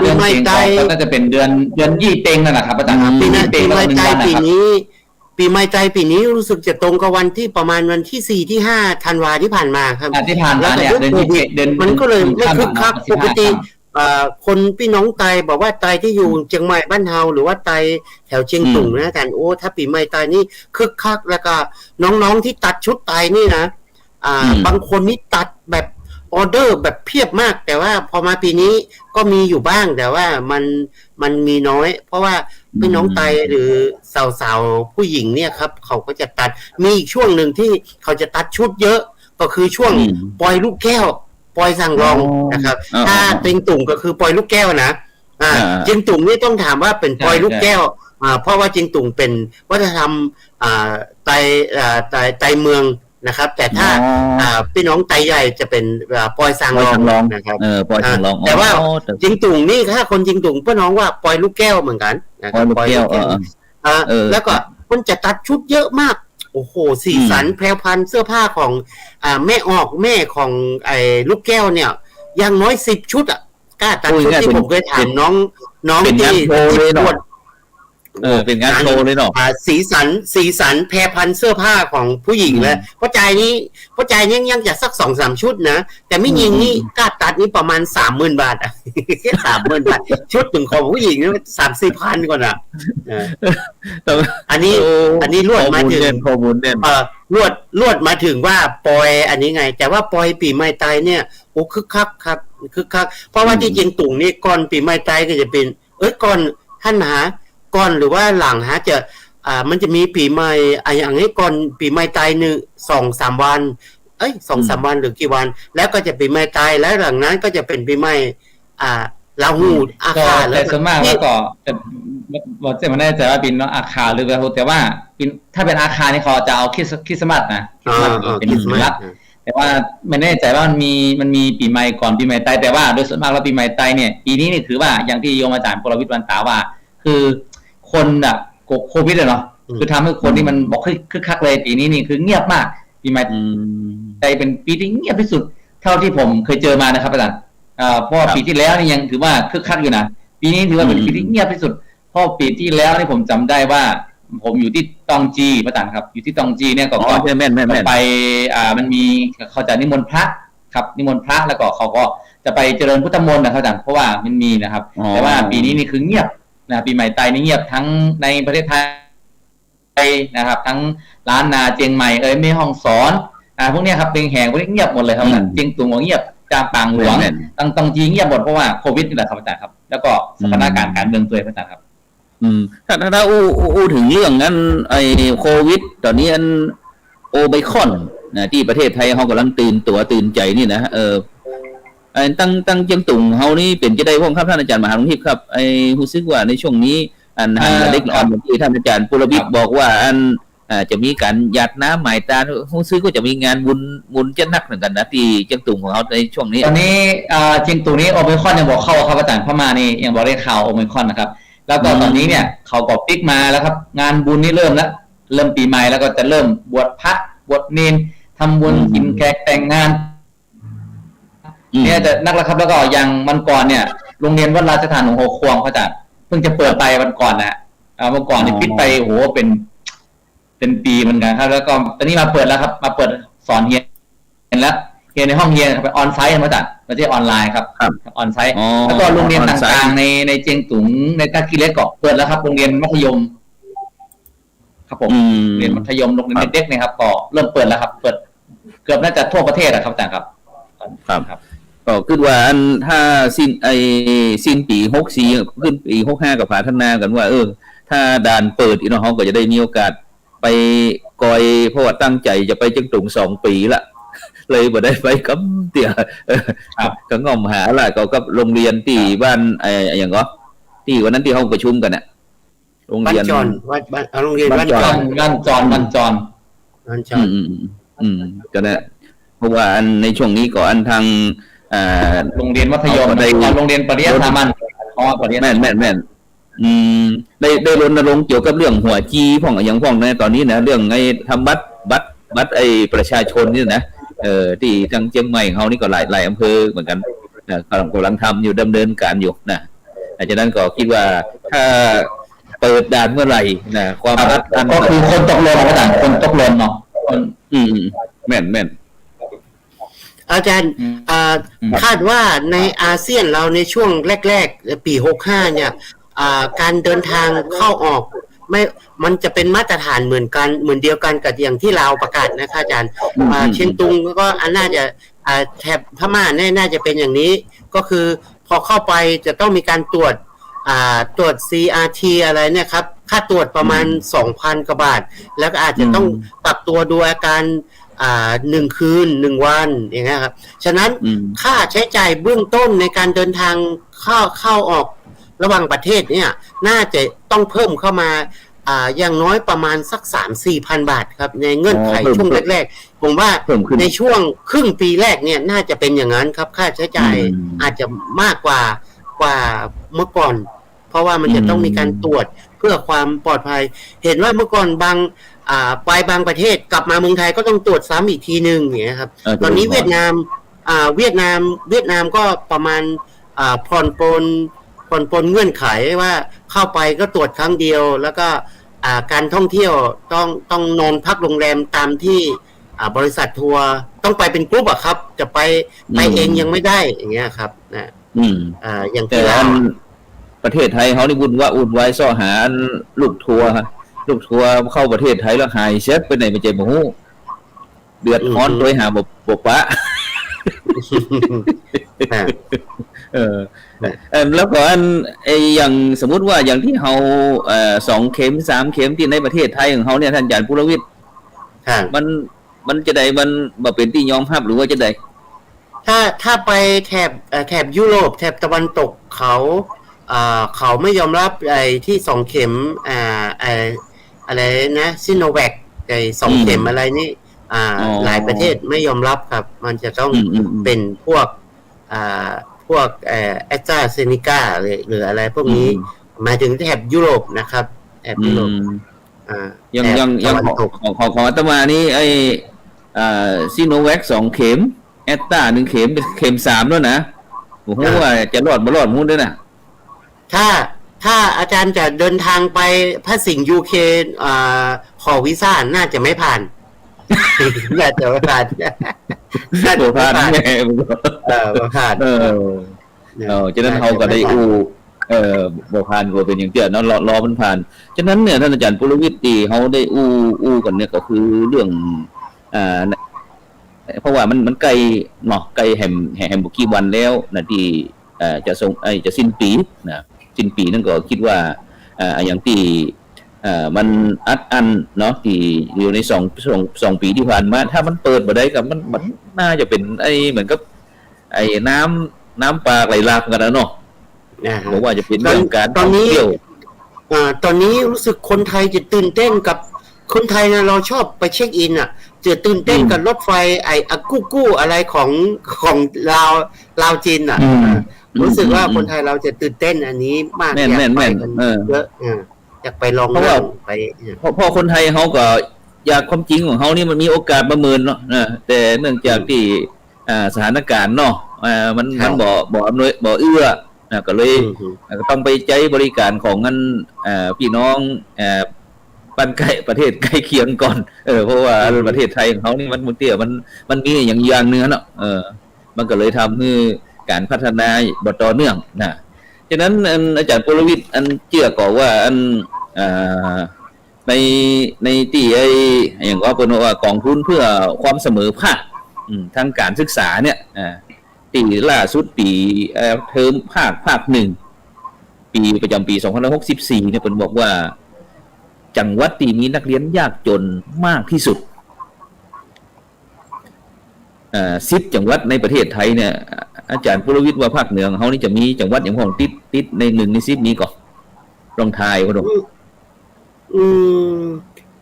[SPEAKER 2] เดือนเจ๋งก็น่าจะเป็นเดือนยี่เต็งนั่นแหละครับอาจารย์ครับ
[SPEAKER 3] ปี
[SPEAKER 2] ยี่เต็ง
[SPEAKER 3] ใหม่
[SPEAKER 2] แล้ว
[SPEAKER 3] ใจ
[SPEAKER 2] 1 วันนะ
[SPEAKER 3] ปี
[SPEAKER 2] ครับ
[SPEAKER 3] นี้ ปีใหม่ใจปีนี้รู้สึกจะตรงกับวันที่ประมาณวันที่ 4 ที่ 5 ธันวาที่ผ่านมาครับ
[SPEAKER 2] ที่ผ่านมาเนี่ยเดือน27เดือน
[SPEAKER 3] มันก็เลยไม่คึกคักปกติ
[SPEAKER 2] 15
[SPEAKER 3] คนพี่น้องไตบอกว่าไตที่อยู่เชียงใหม่บ้านเฮาหรือว่าไตแถวเชียงตุงนะอาจารย์โอ้ถ้าปีใหม่ไตนี่คึกคักแล้วก็น้องๆที่ตัดชุดไตนี่นะบางคนนี่ตัดแบบออเดอร์แบบเพียบมาก แต่ว่าพอมาปีนี้ก็มีอยู่บ้างแต่ว่ามันมีน้อย เพราะว่าพี่น้องไตหรือสาวๆผู้หญิงเนี่ยครับเขาก็จะตัดมีอีกช่วงหนึ่งที่เขาจะตัดชุดเยอะก็คือช่วงปล่อยลูกแก้วปล่อยสั่งรองนะครับถ้าเต็งตุ่งก็คือปล่อยลูกแก้วนะจิงตุ่งนี่ต้องถามว่าเป็นปล่อยลูกแก้วเพราะว่าจิงตุ่งเป็นวัฒนธรรมไตเมืองนะครับ แต่ถ้าพี่น้องไตใหญ่จะเป็นปล่อยสั่งรองนะครับ
[SPEAKER 1] ปล่อยสั่งรอง
[SPEAKER 3] แต่ว่าจิงตุ่งนี่ถ้าคนจิงตุ่งพี่น้องว่าปล่อยลูกแก้วเหมือนกันนะครับ
[SPEAKER 1] ปล่อยลูกแก้ว
[SPEAKER 3] แล้วก็มันจะตัดชุดเยอะมากโอ้โหสีสันแพรวพรรณเสื้อผ้าของแม่ของไอ้ลูกแก้วเนี่ยอย่างน้อย10 ชุดกล้าตัดชุดที่ผมเคยถามน้องที่ปวด
[SPEAKER 1] เป็นงานโชว์เลยเนาะ
[SPEAKER 3] สีสันแพรพันเสื้อผ้าของผู้หญิงเลยเพราะใจนี้ยังจะสัก 2-3 ชุดนะแต่ไม่ยิงนี่กล้าตัดนี่ประมาณ 30,000 บาทแค่ 30,000 บาทชุดหนึ่งของผู้หญิงนี่ 3-4 พันก่อนอันนี้ลวดมาถึงลวดมาถึงว่าปอยอันนี้ไงแต่ว่าปอยปีใหม่ไตเนี่ยโอ้คึกคักครับคึกคักเพราะว่าที่จริงตุ่งนี่ก่อนปีใหม่ไตก็จะเป็นก่อนท่านหาก่อนหรือว่าหลังจะมันจะมีปีใหม่อย่างนี้ก่อนปีใหม่ไต1-2-3 วัน2-3 วันหรือกี่วันแล้วก็จะปีใหม่ไตแล้วหลังนั้นก็จะเป็นปีใหม่ลาหูอาคา
[SPEAKER 2] แต่ส่วนมากแล้วก็จะบอกจะไม่แน่ใจว่าเป็นอาคาหรือแบบแต่ว่าถ้าเป็นอาคานี่เขาจะเอาคริสต์มาสนะคริสต์มาสเป็นรัฐแต่ว่าไม่แน่ใจว่ามันมีปีใหม่ก่อนปีใหม่ไตแต่ว่าโดยส่วนมากแล้วปีใหม่ไตเนี่ยปีนี้นี่ถือว่าอย่างที่โยมอาจารย์ปรวิทย์วันตาว่าคือคนโควิดเนาะคือทำให้คนที่มันบอกคึกคักเลยปีนี้นี่คือเงียบมากปีใหม่ไตเป็นปีที่เงียบที่สุดเท่าที่ผมเคยเจอมานะครับอาจารย์เพราะปีที่แล้วนี่ยังถือว่าคึกคักอยู่นะปีนี้ถือว่าเป็นปีที่เงียบที่สุดเพราะปีที่แล้วนี่ผมจำได้ว่าผมอยู่ที่ตองจีอาจารย์ครับอยู่ที่ตองจีเนี่ยก็ไปมันมีเขาจะนิมนต์พระครับนิมนต์พระแล้วก็เขาก็จะไปเจริญพุทธมนต์นะครับอาจารย์เพราะว่ามันมีนะครับแต่ว่าปีนี้นี่คือเงียบนะปีใหม่ไตนี่เงียบทั้งในประเทศไทยนะครับทั้งล้านนาเจียงใหม่แม่ฮ่องสอนพวกนี้ครับเป็นแห่งพวกนี้เงียบหมดเลยครับเจียงตุงเงียบจางปางหลวงตองจีเงียบหมดเพราะว่าโควิดนี่แหละครับอาจารย์ครับแล้วก็สถานการณ์การเมืองตัวอาจารย์ครับ
[SPEAKER 1] ถ้าอู้ถึงเรื่องนั้นไอ้โควิดตอนนี้อันโอไมครอนนะที่ประเทศไทยเขากำลังตื่นใจนี่นะตั้งเจียงตุงเฮานี่เป็นจะได้พ้องครับท่านอาจารย์มหาลุงทิพย์ครับรู้สึกว่าในช่วงนี้เด็กอ่อนที่ท่านอาจารย์ปุรวิทย์บอกว่าจะมีการหยาดน้ำหมายตารู้สึกก็จะมีงานบุญจะนักเหมือนกันนะที่เจียงตุงของเขาในช่วงนี้
[SPEAKER 2] ตอนนี้เจียงตุงนี้โอไมครอนยังบอกเข้าครับอาจารย์พม่านี่ยังบอกได้ข่าวโอไมครอนนะครับแล้วก็ตอนนี้เนี่ยเขาก็ปิกมาแล้วครับงานบุญนี่เริ่มปีใหม่แล้วก็จะเริ่มบวชพระบวชเนรทำบุญกินแขกแต่งงานเนี่ยจะนักแล้วครับแล้วก็อย่างวันก่อนเนี่ยโรงเรียนวัดราชทานหลวงโฮควงเขาจะเพิ่งจะเปิดไปวันก่อนนะเมื่อก่อนนี่ปิดไปโหเป็นปีเหมือนกันครับแล้วก็ตอนนี้มาเปิดแล้วครับมาเปิดสอนเรียนแล้วเรียนในห้องเรียนครับออนไซต์มาจัดไม่ใช่ออนไลน์ครับออนไซต์แล้วก็โรงเรียนต่างๆในเจียงตุงในกากีเล็กเกาะเปิดแล้วครับโรงเรียนมัธยมครับผมเรียนมัธยมโรงเรียนเด็กๆนะครับก็เริ่มเปิดแล้วครับเปิดเกือบน่าจะทั่วประเทศครับอาจารย์ครับ
[SPEAKER 1] ก็คือว่าถ้าสิ้นปี64ขึ้นปี65กับพัฒนากันว่าถ้าด่านเปิดอีกเนาะเขาก็จะได้มีโอกาสไปกอยเพราะว่าตั้งใจจะไปจังตุง2 ปีละเลยบ่ได้ไปกับเตี่ยก็งอมหาล่ะก็กับโรงเรียนที่บ้านอย่างก็ที่วันนั้นที่ห้องประชุมกันน่ะโรงเรียน
[SPEAKER 3] โรงเรียนบ้านจอน
[SPEAKER 1] ก็นะเพราะว่าอันในช่วงนี้ก็อันทาง
[SPEAKER 2] โรงเรียนมัธยมโรงเรียนปริยัติสามัญปริยัติ
[SPEAKER 1] แม่นได้รณรงค์เกี่ยวกับเรื่องหัวจีพ่องอย่างพ่องในตอนนี้นะเรื่องไอ้ทำบัตรไอ้ประชาชนนี่นะที่ทางเชียงใหม่เขานี่ก็หลายอำเภอเหมือนกันกำลังทำอยู่ดำเนินการอยู่นะอาจารย์นั้นก็คิดว่าถ้าเปิดด่านเมื่อไหร่นะความรัดอัน
[SPEAKER 2] ก็คือคนตกหล่นอาจารย์คนตกหล่นเนาะ
[SPEAKER 1] แม่น
[SPEAKER 3] อาจารย์คาดว่าในอาเซียนเราในช่วงแรกๆปี65เนี่ยการเดินทางเข้าออกไม่มันจะเป็นมาตรฐานเหมือนเดียวกันกับอย่างที่ลาวประกาศนะคะอาจารย์เชียงตุงก็น่าจะแถบพม่าน่าจะเป็นอย่างนี้ก็คือพอเข้าไปจะต้องมีการตรวจCRT อะไรเนี่ยครับค่าตรวจประมาณ 2,000 กว่าบาทแล้วก็อาจจะต้องปรับตัวดูอาการ1 คืน 1 วันอย่างเงี้ยครับฉะนั้นค่าใช้จ่ายเบื้องต้นในการเดินทางเข้าออกระหว่างประเทศเนี่ยน่าจะต้องเพิ่มเข้ามาอย่างน้อยประมาณสัก 3-4,000 บาทครับในเงื่อนไขช่วงแรกๆผมว่าในช่วงครึ่งปีแรกเนี่ยน่าจะเป็นอย่างนั้นครับค่าใช้จ่ายอาจจะมากกว่าเมื่อก่อนเพราะว่ามันจะต้องมีการตรวจเพื่อความปลอดภัยเห็นว่าเมื่อก่อนไปบางประเทศกลับมาเมืองไทยก็ต้องตรวจซ้ำอีกทีนึงอย่างเงี้ยครับตอนนี้เวียดนามก็ประมาณผ่อนปลนเงื่อนไขว่าเข้าไปก็ตรวจครั้งเดียวแล้วก็การท่องเที่ยวต้องนอนพักโรงแรมตามที่บริษัททัวร์ต้องไปเป็นกรุ๊ปอะครับจะไปเองยังไม่ได้อย่างเงี้ยครับนะอย่างที่เรา
[SPEAKER 1] ประเทศไทยเขานี่วุ่นวายซ่อหาลูกทัวร์เข้าประเทศไทยแล้วหายเช็คไปไหนไปเจ็บหูเดือดร้อนโดยหาบปะแล้วก็อย่างสมมุติว่าอย่างที่เรา2 เข็ม 3 เข็มที่ในประเทศไทยของเขาเนี่ยท่านอาจารย์ปุรวิทย์มันจะได้มันบ่เป็นที่ยอมรับหรือว่าจะได้
[SPEAKER 3] ถ้าไปแถบยุโรปแถบตะวันตกเขาไม่ยอมรับไอ้ที่2 เข็มอะไรนะซิโนแวคไอ้2 เข็มอะไรนี่หลายประเทศไม่ยอมรับครับมันจะต้องเป็นพวกแอสตราเซเนกาหรืออะไรพวกนี้มาถึงแถบยุโรปนะครับแถบยุโรป
[SPEAKER 1] ยังของอาตมานี่ไอ้ซิโนแวค2 เข็มแอสตรา1 เข็มเป็นเข็ม3แล้วนะผมว่าจะรอดบ่รอดมุ่นด้วยนะ
[SPEAKER 3] ถ้าอาจารย์จะเดินทางไปพระสิงห์ UK ขอวีซ่าน่าจะไม่ผ่านน่าจะไม่ผ่าน
[SPEAKER 1] แม่
[SPEAKER 3] บ่ผ่าน
[SPEAKER 1] ฉะนั้นเขาก็ได้บ่ผ่านก็เป็นอย่างเดียวเนาะรอมันผ่านฉะนั้นเนี่ยท่านอาจารย์ปุรวิทย์ที่เขาได้กันเนี่ยก็คือเรื่องเพราะว่ามันไกลเนาะไกลแฮมบุกี่วันแล้วนะที่จะส่งจะสิ้นปีนะสิ้นปีนั่นก็คิดว่าอย่างที่มันอันเนาะที่อยู่ใน2 ปีที่ผ่านมาถ้ามันเปิดบ่ได้ก็มันน่าจะเป็นเหมือนกับน้ำปลาไหลหลากกันนะเนาะบอกว่าจะเป็นเรื่องการท่องเที่ยว
[SPEAKER 3] ตอนนี้รู้สึกคนไทยจะตื่นเต้นกับคนไทยนะเราชอบไปเช็คอินจะตื่นเต้นกับรถไฟกู้อะไรของลาวจีนรู้สึกว่าคนไทยเราจะตื่นเต้นอันนี้มากอยากไปกันเยอะอยากไปลองไป
[SPEAKER 1] เพราะคนไทยเขาก็อยากความจริงของเขานี่มันมีโอกาสประเมินเนาะแต่เนื่องจากที่สถานการณ์เนาะมันบ่อำนวยบ่เอื้อก็เลยต้องไปใจบริการของงั้นพี่น้องบ้านใกล้ประเทศใกล้เคียงก่อนเพราะว่าประเทศไทยของเขานี่มันเตี้ยมันมีอย่างเนื้อเนาะมันก็เลยทำให้การพัฒนาบ่ต่อเนื่องนะฉะนั้นอาจารย์ปุรวิทย์เชื่อก่อว่าในที่อย่างว่าเป็นว่ากองทุนเพื่อความเสมอภาคทางการศึกษาเนี่ยปีล่าสุดปีเทอมภาค1ปีประจำปี2564เนี่ยเพิ่นบอกว่าจังหวัดที่มีนักเรียนยากจนมากที่สุด10 จังหวัดในประเทศไทยเนี่ยอาจารย์ปุรวิทย์ว่าภาคเหนือเขานี่จะมีจังหวัดอย่างของติดใน1 ใน 10นี้ก่อนลองทายว่าดู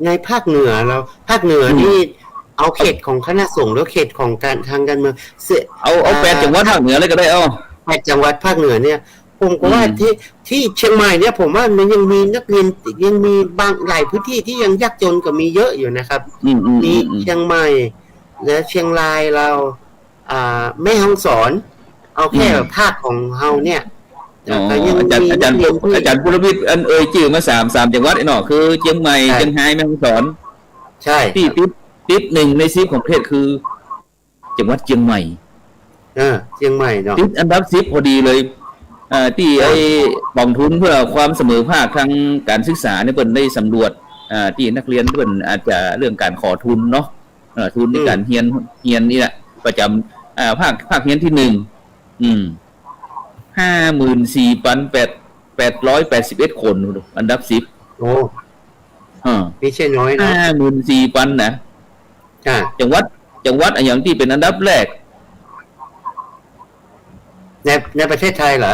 [SPEAKER 3] ในภาคเหนือนี่ เอาเขตของคณะสงฆ์แล้วเขตของการทางการเมือง
[SPEAKER 1] เอา8 จังหวัดภาคเหนือเลยก็ได้
[SPEAKER 3] 8 จังหวัดภาคเหนือเนี่ยผมก็ว่าที่เชียงใหม่เนี่ยผมว่ามันยังมีนักเรียนยังมีบางหลายพื้นที่ที่ยังยากจนก็มีเยอะอยู่นะครับมีเชียงใหม่และเชียงรายเราแม่ฮ่องสอนเอาแค่ภาคของเฮาเนี่ย
[SPEAKER 1] อาจารย์ปุรวิทย์ชื่อมา3 จังหวัดไอ้เนาะคือเชียงใหม่เชียงรายแม่ฮ่องสอน
[SPEAKER 3] ใช่
[SPEAKER 1] ที่ติด1 ใน 10ของประเทศคือจังหวัดเชียงใหม่
[SPEAKER 3] เชียงใหม่เนาะ
[SPEAKER 1] ติดอันดับ10พอดีเลยที่ไอ้กองทุนเพื่อความเสมอภาคทางการศึกษาเนี่ยเพิ่นได้สำรวจที่นักเรียนเพิ่นอาจจะเรื่องการขอทุนเนาะทุนในการเรียนนี่แหละประจำภาคเรียนที่54,881 คนอันดับ10
[SPEAKER 3] โอ้ไม่ใช่น้อยนะ
[SPEAKER 1] 54,000นะจังหวัดอย่างที่เป็นอันดับแรก
[SPEAKER 3] ในประเทศไทยเหรอ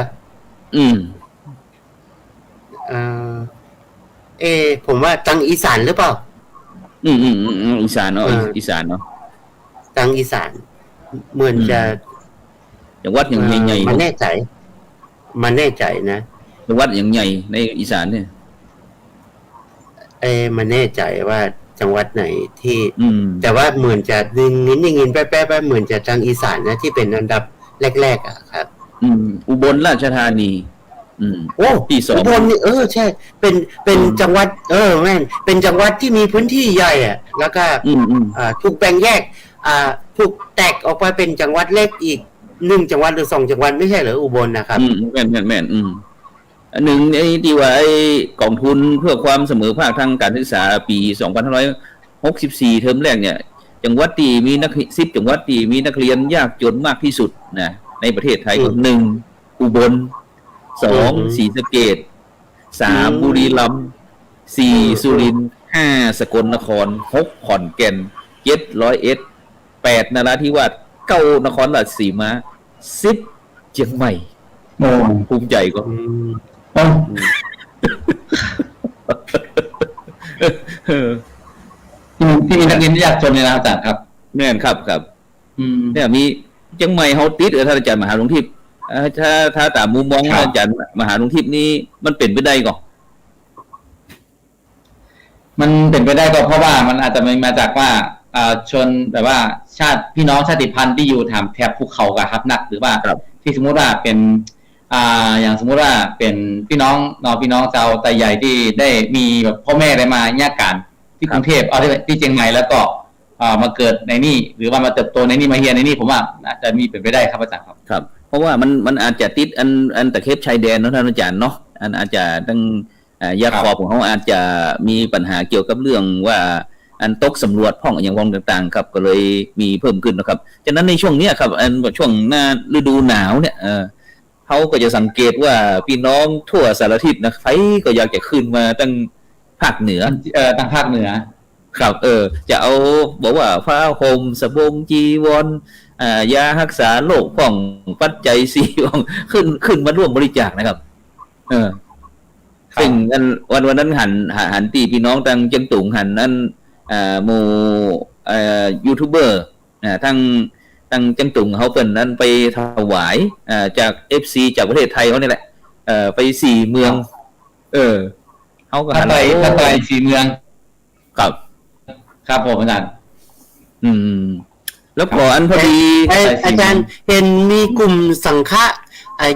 [SPEAKER 3] ผมว่าทางอีสานหรือเปล่า
[SPEAKER 1] อีสานเนาะ
[SPEAKER 3] ทางอีสานเหมือนจะ
[SPEAKER 1] จังหวัดอย่างใหญ่ๆ
[SPEAKER 3] มันแน่ใจนะ
[SPEAKER 1] จังหวัดอย่างใหญ่ในอีสานเนี่ย
[SPEAKER 3] มันแน่ใจว่าจังหวัดไหนที่แต่ว่าเหมือนจะยินแป๊บๆเหมือนจะทางอีสานนะที่เป็นอันดับแรกๆอ่ะครับ
[SPEAKER 1] อุบลราชธานี
[SPEAKER 3] โอ้ที่2อุบลนี่ใช่เป็นจังหวัดแม่นเป็นจังหวัดที่มีพื้นที่ใหญ่อ่ะแล้วก็ถูกแบ่งแยกถูกแตกออกไปเป็นจังหวัดเล็กอีก1 จังหวัดหรือ2 จังหวัดไม่ใช่เหรออุบลนะครับ
[SPEAKER 1] แม่นอันหนึ่งไอ้ที่ว่าไอ้กองทุนเพื่อความเสมอภาคทางการศึกษาปี2564เทอมแรกเนี่ยจังหวัดที่มี10 จังหวัดที่มีนักเรียนยากจนมากที่สุดนะในประเทศไทยก็1อุบล2ศรีสะเกษ3บุรีรัมย์4สุรินทร์5สกลนคร6ขอนแก่น7ร้อยเอ็ด8นราธิวาส9นครราชสีมา10เชียงใหม่ภูมิใจก็
[SPEAKER 2] ที่มีนักเรียนยากจนเนี่ยนะอาจารย์ครับ
[SPEAKER 1] แม่นครับเนี่ยมีเชียงใหม่เฮาติดท่านอาจารย์มหาหลวงทิพย์ถ้าตามมุมมองอาจารย์มหาหลวงทิพย์นี่มันเป็นไปได้ก่อน
[SPEAKER 2] มันเป็นไปได้ก็เพราะว่ามันอาจจะมาจากว่าชนแบบว่าชาติพี่น้องชาติพันธุ์ที่อยู่แถบภูเขากับครับนักหรือว่าที่สมมติว่าเป็นอย่างสมมติว่าเป็นพี่น้องชาวไทยใหญ่ที่ได้มีแบบพ่อแม่ได้มาแยกกันที่กรุงเทพที่เชียงใหม่แล้วก็มาเกิดในนี่หรือว่ามาเติบโตในนี่มาเรียนในนี่ผมว่าอาจจะมีเป็นไปได้ครับอาจารย์
[SPEAKER 1] ครับเพราะว่ามันอาจจะติดอันตะเข็บชายแดนเนาะท่านอาจารย์เนาะอาจจะตั้งยาคอของเขาอาจจะมีปัญหาเกี่ยวกับเรื่องว่าอันตกสำรวจห้องอย่างวงต่างๆครับก็เลยมีเพิ่มขึ้นนะครับฉะนั้นในช่วงนี้ครับช่วงหน้าฤดูหนาวเนี่ยเขาก็จะสังเกตว่าพี่น้องทั่วสารทิศนะใครก็อยากจะขึ้นมาตั้งภาคเหนือ
[SPEAKER 2] ตั้งภาคเหนือ
[SPEAKER 1] ครับจะเอาบอกว่าผ้าห่มสบงจีวรยารักษาโรคของปัจจัย4ขึ้นมาร่วมบริจาคนะครับซึ่งวันนั้นหันตีพี่น้องตั้งเจียงตุงหันนั้นหมู่ยูทูบเบอร์ทั้งเจียงตุงเขาเป็นนั้นไปถวายจาก FC จากประเทศไทยเขานี่แหละไป4 เมืองเขาก็หัน
[SPEAKER 2] ไป4 เมืองครับผมอาจารย์
[SPEAKER 1] แล้วพออันพอดี
[SPEAKER 3] อาจารย์เห็นมีกลุ่มสังฆะ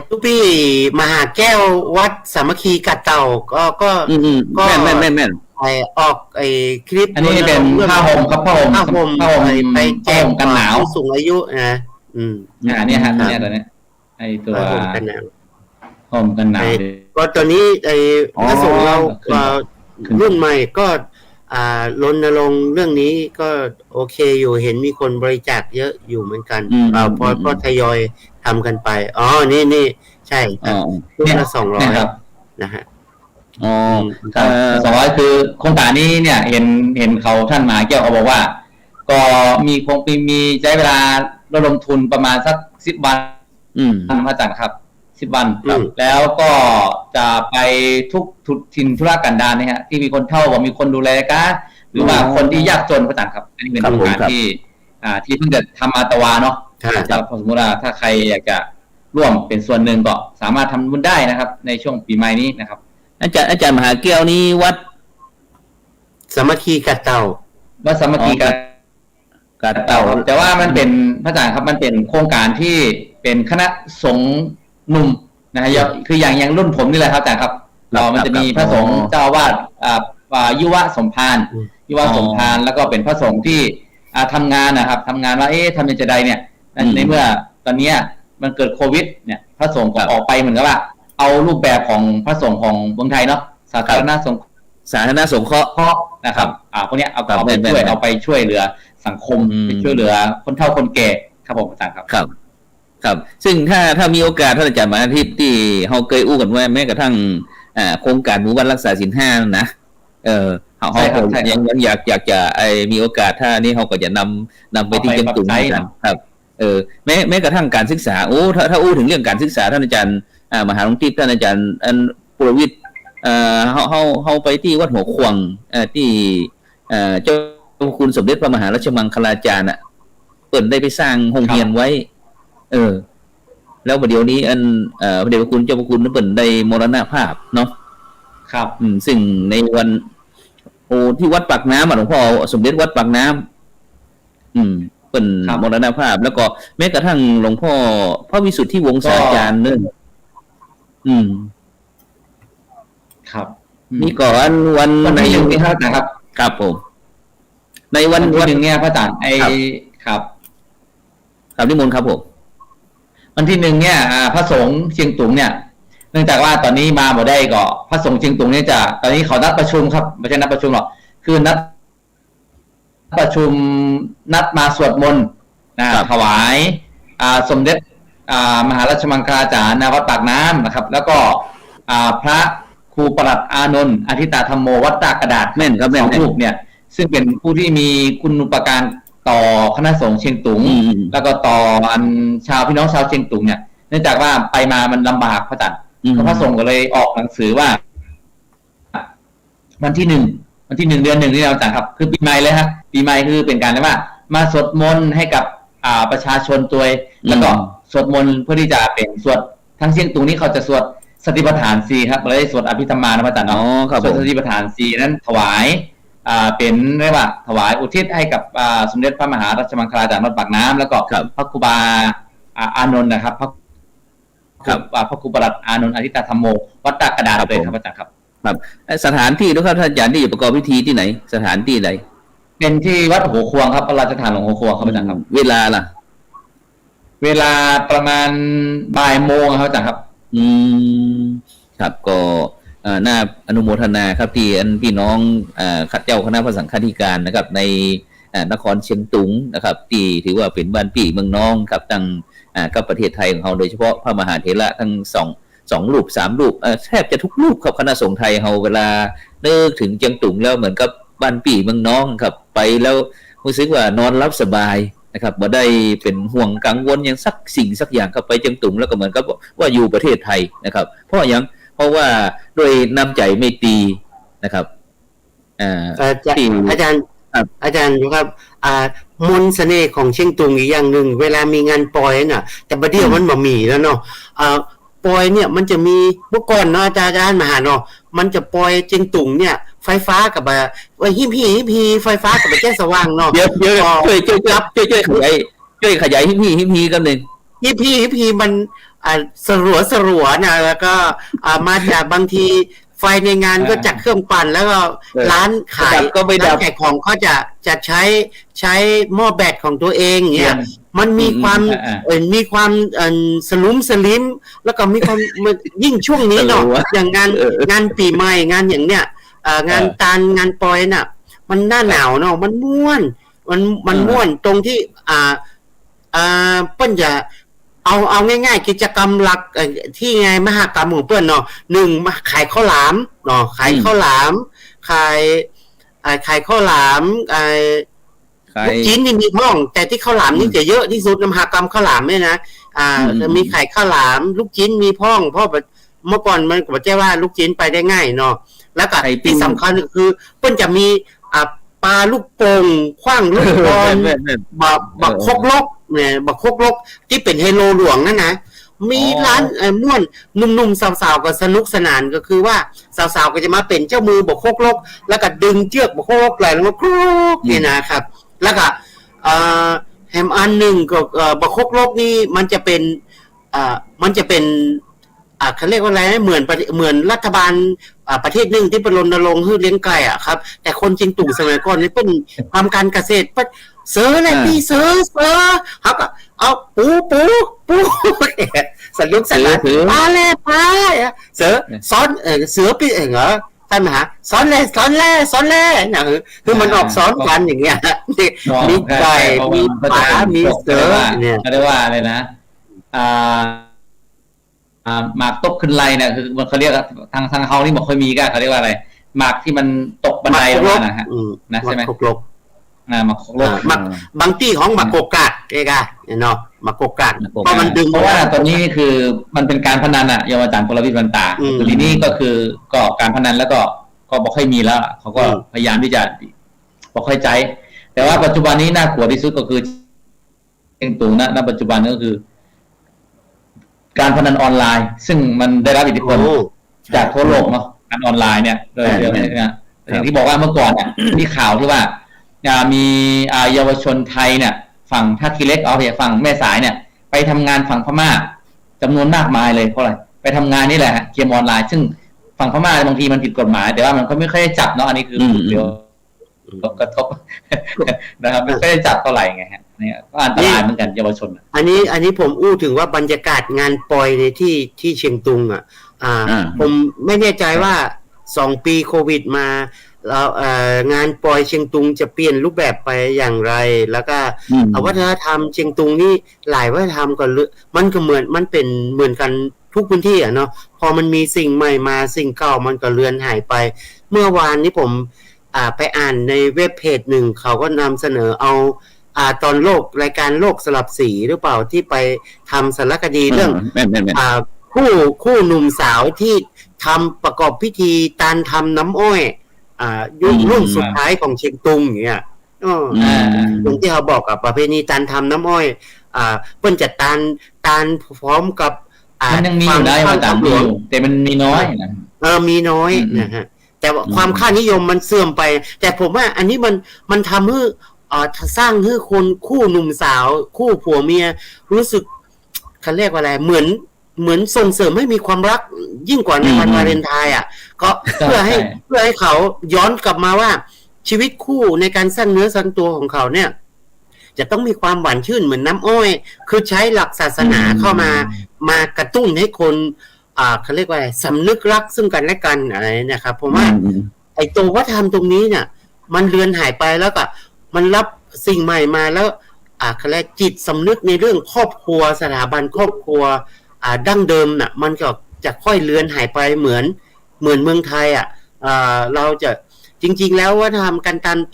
[SPEAKER 3] ทุกพี่มหาแก้ววัดสามัคคีกัดเต่าก็
[SPEAKER 1] แม่น
[SPEAKER 3] ออกคลิป
[SPEAKER 2] อันนี้เป็นผ้าห่มครับผ้าห่ม
[SPEAKER 3] ไปแจก
[SPEAKER 2] กันหนาว
[SPEAKER 3] ผู้สูงอายุนะ
[SPEAKER 2] อันนี้ฮะเนี่ยตัวนี้ไอตัวห่มกันหนาว
[SPEAKER 3] ก็ตอนนี้พระสงฆ์เรารุ่นใหม่ก็รณรงค์เรื่องนี้ก็โอเคอยู่เห็นมีคนบริจาคเยอะอยู่เหมือนกันพอทยอยทำกันไปนี่ใช่ทุกละ200นะฮะ
[SPEAKER 2] 200คือโครงการนี้เนี่ยเห็นเขาท่านมหาแก้วเขาบอกว่าก็มีใช้เวลาระดมทุนประมาณสัก10 วันอาจารย์ครับ10 วันแล้วก็จะไปทุกถิ่นธุรกันดารนะฮะที่มีคนเฒ่าว่ามีคนดูแลกัน หรือว่าคนที่ยากจนพระอาจารย์ครับอันนี้เป็นโครงการที่เพิ่งจะทำมาตะวาเนาะครับสมมติว่าถ้าใครอยากจะร่วมเป็นส่วนหนึ่งก็สามารถทำบุญได้นะครับในช่วงปีใหม่นี้นะครับ
[SPEAKER 1] อาจารย์มหาแก้วนี้วัด
[SPEAKER 3] สามัคคีกัดเต่า
[SPEAKER 2] วัดสามัคคีกัดเต่าแต่ว่ามันเป็นพระอาจารย์ครับมันเป็นโครงการที่เป็นคณะสงฆ์หนุ่มนะฮะคืออย่างรุ่นผมนี่แหละครับอาจารย์ครับมันจะมีพระสงฆ์เจ้าอาวาสยุวสมภารแล้วก็เป็นพระสงฆ์ที่ทำงานนะครับทำงานว่าทำยังไงจะได้เนี่ยในเมื่อตอนนี้มันเกิดโควิดเนี่ยพระสงฆ์ก็ออกไปเหมือนกับว่าเอารูปแบบของพระสงฆ์ของเมืองไทยเนาะสาธารณสงเคราะห์นะครับพวกนี้เอาไปช่วยเหลือสังคมไปช่วยเหลือคนเฒ่าคนแก่ครับผมอาจารย์ครับ
[SPEAKER 1] ครับซึ่งถ้ามีโอกาสท่านอาจารย์มาอาทิตย์ที่เราเคยอู้กันไว้แม้กระทั่งโครงการหมู่บ้านรักษาศีล5นะเขายังอยากจะมีโอกาสถ้านี่เขาก็จะนำไปที่เชียงตุงกันครับแม้กระทั่งการศึกษาถ้าอู้ถึงเรื่องการศึกษาท่านอาจารย์มหาหลวงทิพย์ท่านอาจารย์ปุรวิทย์เขาไปที่วัดหัวขวงที่เจ้าคุณสมเด็จพระมหาราชมังคลาจารย์เปิดได้ไปสร้างโรงเรียนไว้แล้วประเดี๋ยวนี้พระเดชพระคุณเจ้าพระคุณนั้นเปิดได้มรณภาพเนาะ
[SPEAKER 2] ครับ
[SPEAKER 1] ซึ่งในวันที่วัดปากน้ำหลวงพ่อสมเด็จวัดปากน้ำเป็นมรณภาพแล้วก็แม้กระทั่งหลวงพ่อพระวิสุทธิวงศาจารย์เนี่ย
[SPEAKER 2] ครับ
[SPEAKER 1] นี่ก่อนวัน
[SPEAKER 2] ที่1นี่ครับ
[SPEAKER 1] ครับผมในวัน
[SPEAKER 2] ที่1เนี่ยพระอาจารย์ครับ
[SPEAKER 1] นิมนต์ครับผม
[SPEAKER 2] วันที่1เนี่ยพระสงฆ์เชียงตุงเนี่ยเนื่องจากว่าตอนนี้มาบ่ได้ก็พระสงฆ์เชียงตุงเนี่ยจะตอนนี้เขานัดประชุมครับไม่ใช่นัดประชุมหรอกคือนัดนัดมาสวดมนต์ถวายสมเด็จมหาราชมังคลาจารย์วัดปากน้ำนะครับแล้วก็พระครูประหลัดอานนท์อธิตาธรรมโมวัดตากระดาษ
[SPEAKER 1] แม่นครับ
[SPEAKER 2] 2 รูปเนี่ยซึ่งเป็นผู้ที่มีคุณูปการต่อคณะสงฆ์เชียงตุงแล้วก็ต่อชาวพี่น้องชาวเชียงตุงเนี่ยเนื่องจากว่าไปมามันลำบากพระอาจารย์พระสงฆ์ก็เลยออกหนังสือว่าวันที่1เดือน1นี่เราจัดครับคือปีใหม่เลยครับปีใหม่คือเป็นการเรียกว่ามาสวดมนต์ให้กับประชาชนตัวแล้วก็สวดมนต์เพื่อที่จะเป็นสวดทั้งเชียงตุงนี้เขาจะสวดสติปัฏฐาน4ครับเลยสวดอภิธรรมานะพระอาจารย์เนาะสวดสติปัฏฐาน4นั้นถวายเป็นเรียกว่าถวายอุทิศให้กับสมเด็จพระมหาราชมังคลาจารย์วัดปากน้ำแล้วก็พระครูบาอานนท์นะครับพระครูประหลัดอานนท์อธิตาธรรมโมวัดตากระดาษเลยครับอาจารย์ครับ
[SPEAKER 1] สถานที่ทุกท่านอาจารย์ที่ประกอบพิธีที่ไหนสถานที่ไหน
[SPEAKER 2] เป็นที่วัดหัวควงครับพระราชทานหลวงหัวควงครับอาจารย์ครับ
[SPEAKER 1] เวลาล่ะ
[SPEAKER 2] เวลาประมาณบ่ายโมงครับอาจารย์ครับ
[SPEAKER 1] ครับก็น่าอนุโมทนาครับที่พี่น้องขัดเจ้าคณะพระสังฆาธิการนะครับในนครเชียงตุงนะครับที่ถือว่าเป็นบ้านพี่เมืองน้องครับตั้งกับประเทศไทยของเราโดยเฉพาะพระมหาเถระทั้ง2 รูป 3 รูปแทบจะทุกรูปครับคณะสงฆ์ไทยเราเวลานึกถึงเชียงตุงแล้วเหมือนกับบ้านพี่เมืองน้องครับไปแล้วรู้สึกว่านอนรับสบายนะครับบ่ได้เป็นห่วงกังวลอย่างสักสิ่งสักอย่างครับไปเชียงตุงแล้วก็เหมือนกับว่าอยู่ประเทศไทยนะครับเพราะว่าด้วยน้ำใจไม่ตีนะครับ
[SPEAKER 3] อาจารย์ครับมนต์เสน่ห์ของเชียงตุงอีกอย่างหนึ่งเวลามีงานปอยน่ะแต่ประเดี๋ยวมันบ่มีแล้วเนาะปอยเนี่ยมันจะมีเมื่อก่อนเนาะอาจารย์มหาเนาะมันจะปอยเชียงตุงเนี่ยไฟฟ้ากับฮิปพีไฟฟ้ากับแจ้งสว่างเนาะ
[SPEAKER 1] เดี๋ยวช่วยขยายฮิปพีกันนึง
[SPEAKER 3] ฮิปพีมันสลัวนะแล้วก็มาจากบางทีไฟในงานก็จัดเครื่องปั่นแล้วก็ร้านขายร้านขายของก็จะใช้หม้อแบตของตัวเองเนี่ยมันมีความสลุมสลิมแล้วก็มีความยิ่งช่วงนี้เนาะอย่างงานปีใหม่งานอย่างเนี้ยงานงานปอยน่ะมันหน้าหนาวเนาะมันม่วนตรงที่เปิ้นจะเอาง่ายๆกิจกรรมหลักที่ไงมหกรรมของเปิ้นเนาะ1ขายข้าวหลามเนาะขายข้าวหลามขายข้าวหลามลูกชิ้นนี่มีพ่องแต่ที่ข้าวหลามนี่จะเยอะที่สุดมหกรรมข้าวหลามเนี่ยนะมีขายข้าวหลามลูกชิ้นมีพ่องเพราะเมื่อก่อนมันก็บ่ใช่ว่าลูกชิ้นไปได้ง่ายเนาะแล้วก็ที่สำคัญคือเปิ้นจะมี ปลาลูกโป่งขว้างลูกบอลบักคกลกเนี่ยบักคกลกที่เป็นไฮโลหลวงนั่นนะมีร้านม่วนหนุ่มๆสาวๆก็สนุกสนานก็คือว่าสาวๆก็จะมาเป็นเจ้ามือบักคกลกแล้วก็ดึงเชือกบักคกลกไหลลงมาครุกนี่นะครับแล้วก็แฮมอันหนึ่งก็บักคกลกนี่มันจะเป็นเขาเรียกว่าอะไรเหมือนรัฐบาลประเทศหนึ่งที่ไปรณรงค์ให้เลี้ยงไก่อ่ะครับแต่คนจริงตู่สมัยก่อนนี่เป็นทำการเกษตรเสืออะไรพี่เสือครับเอาปูสนุกสนานปลาแล่ปลาเสือซ้อนเสือปีเหรอท่านมหาซ้อนแล่นะคือมันออกซ้อนกันอย่างเงี้ยมีไก่มีปลามีเสือเนี่ย
[SPEAKER 2] เขาเรียกว่าอะไรนะหมากตกขึ้นไรเนี่ยคือมันเขาเรียกทางเขาที่บอกเคยมีก็เขาเรียกว่าอะไรหมากที่มันตกบันไดลงมานะฮะนะใช่ไหมหมากลกหมากลก
[SPEAKER 3] บางที่ของหมากโกกาดเองเนาะหมากโกกาดเพราะมันดึง
[SPEAKER 2] เพราะว่าตอนนี้คือมันเป็นการพนันอ่ะเยาวจันทร์พลวิทย์วันตาทีนี้ก็คือก็การพนันแล้วก็บอกให้มีแล้วเขาก็พยายามที่จะบอกให้ใจแต่ว่าปัจจุบันนี้น่ากลัวที่สุดก็คือเองตู่ณปัจจุบันก็คือการพนันออนไลน์ซึ่งมันได้รับอิทธิพลจากทั่วโลกเนาะการออนไลน์เนี่ยโดยอย่างที่บอกว่าเมื่อก่อนเนี่ยมีข่าวที่ว่ามีเยาวชนไทยเนี่ยฝั่งท่าขี้เหล็กฝั่งแม่สายเนี่ยไปทำงานฝั่งพม่าจำนวนมากมายเลยเพราะอะไรไปทำงานนี่แหละเกมออนไลน์ซึ่งฝั่งพม่าบางทีมันผิดกฎหมายแต่ว่ามันก็ไม่ค่อยได้จับเนาะอันนี้คือเดี๋ยวกระทบนะครับไม่ค่อยได้จับเท่าไหร่ไงฮะนี่ก็อันตรายเหมือนกันเยาวชน
[SPEAKER 3] อันนี้ผมอู้ถึงว่าบรรยากาศงานปอยในที่เชียงตุงผมไม่แน่ใจว่า2 ปีโควิดมาแล้วงานปอยเชียงตุงจะเปลี่ยนรูปแบบไปอย่างไรแล้วก็วัฒนธรรมเชียงตุงนี่หลายวัฒนธรรมก็มันก็มันเป็นเหมือนกันทุกพื้นที่เนาะพอมันมีสิ่งใหม่มาสิ่งเก่ามันก็เลือนหายไปเมื่อวานนี้ผมไปอ่านในเว็บเพจหนึ่งเขาก็นำเสนอเอาตอนรายการโลกสลับสีหรือเปล่าที่ไปทำสารคดีเรื่องคู่หนุ่มสาวที่ทำประกอบพิธีตานทำน้ำอ้อยยุครุ่นสุดท้ายของเชียงตุงอย่างเงี้ยตรงที่เขาบอกกับประเพณีตานทำน้ำอ้อยเปิ้นจะตานพร้อมกับ
[SPEAKER 2] มันยังมีอยู่ได้ว่าตามหลวงแต่มันมีน้อยนะ
[SPEAKER 3] มีน้อยนะฮะแต่ความค่านิยมมันเสื่อมไปแต่ผมว่าอันนี้มันทำให้สร้างให้คนคู่หนุ่มสาวคู่ผัวเมียรู้สึกเขาเรียกว่าอะไรเหมือนส่งเสริมให้มีความรักยิ่งกว่าในวันวาเลนไทน์ก็เพื่อให้เขาย้อนกลับมาว่าชีวิตคู่ในการสร้างเนื้อสร้างตัวของเขาเนี่ยจะต้องมีความหวานชื่นเหมือนน้ำอ้อยคือใช้หลักศาสนาเข้ามากระตุ้นให้คนเขาเรียกว่าสำนึกรักซึ่งกันและกันอะไรนะครับผมว่าไอ้ตัววัฒนธรรมตรงนี้เนี่ยมันเลือนหายไปแล้วก็มันรับสิ่งใหม่มาแล้วเขาเรียกจิตสำนึกในเรื่องครอบครัวสถาบันครอบครัวดั้งเดิมน่ะมันก็จะค่อยเลือนหายไปเหมือนเมืองไทยเราจะจริงๆแล้ววัฒนธรรม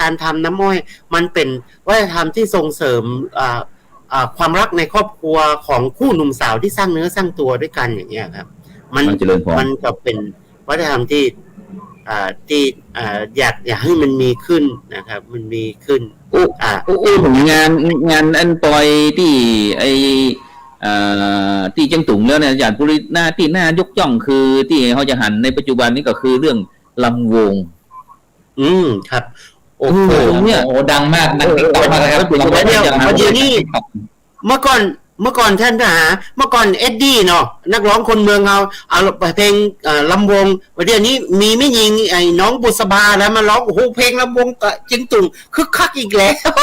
[SPEAKER 3] การทำน้ำอ้อยมันเป็นวัฒนธรรมที่ส่งเสริมความรักในครอบครัวของคู่หนุ่มสาวที่สร้างเนื้อสร้างตัวด้วยกันอย่างเงี้ยครับมันก็เป็นวัฒนธรรมที่อยากให้มันมีขึ้นนะครับมันมีขึ้น
[SPEAKER 1] ผมงานอันปอยที่ที่เชียงตุงแล้วเนี่ยอย่างหน้าที่น่ายกย่องคือที่เขาจะหันในปัจจุบันนี้ก็คือเรื่องลำวง
[SPEAKER 3] ครับ
[SPEAKER 2] โอ้โหเนี่ยโอ้ดังมากนักติ๊กต็อกมากเลยครับ
[SPEAKER 3] ลำวงอย่างนี้เมื่อก่อนท่านทหารเมื่อก่อนเอ็ดดี้เนาะนักร้องคนเมืองเอาเพลงลำวงวันเดียวนี้มีไม่ยิงไอ้น้องบุษบาแล้วมาร้องโอ้โหเพลงลำวงเชียงตุงคึกคักอีกแล้ว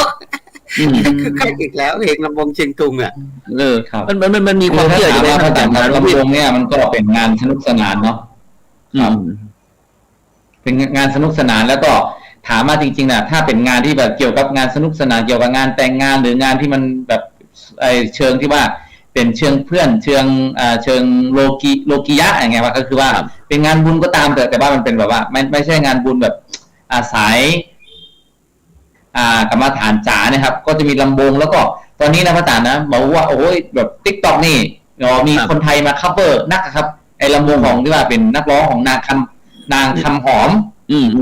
[SPEAKER 3] คือคักอีกแล้วเพลงลำวงเชียงตุง
[SPEAKER 2] ครับมันมีความเชื่ออยู่ในพระจันทร์ลำวงเนี่ยมันก็เป็นงานสนุกสนานเนาะครับเป็นงานสนุกสนานแล้วก็ถามมาจริงๆนะถ้าเป็นงานที่แบบเกี่ยวกับงานสนุกสนานเกี่ยวกับงานแต่งงานหรืองานที่มันแบบเชิงที่ว่าเป็นเชิงเพื่อนเชิงโลกียะอย่างเงี้ยว่าก็คือว่าเป็นงานบุญก็ตามแต่ว่ามันเป็นแบบว่าไม่ใช่งานบุญแบบอาศัยกรรมฐานจ๋านะครับก็จะมีลำวงแล้วก็ตอนนี้นะพระอาจารย์นะบอกว่าโอ้ยแบบ TikTok นี่มีคนไทยมาคัฟเวอร์นักครับไอ้ลำวงของที่ว่าเป็นนักร้องของนางคำหอม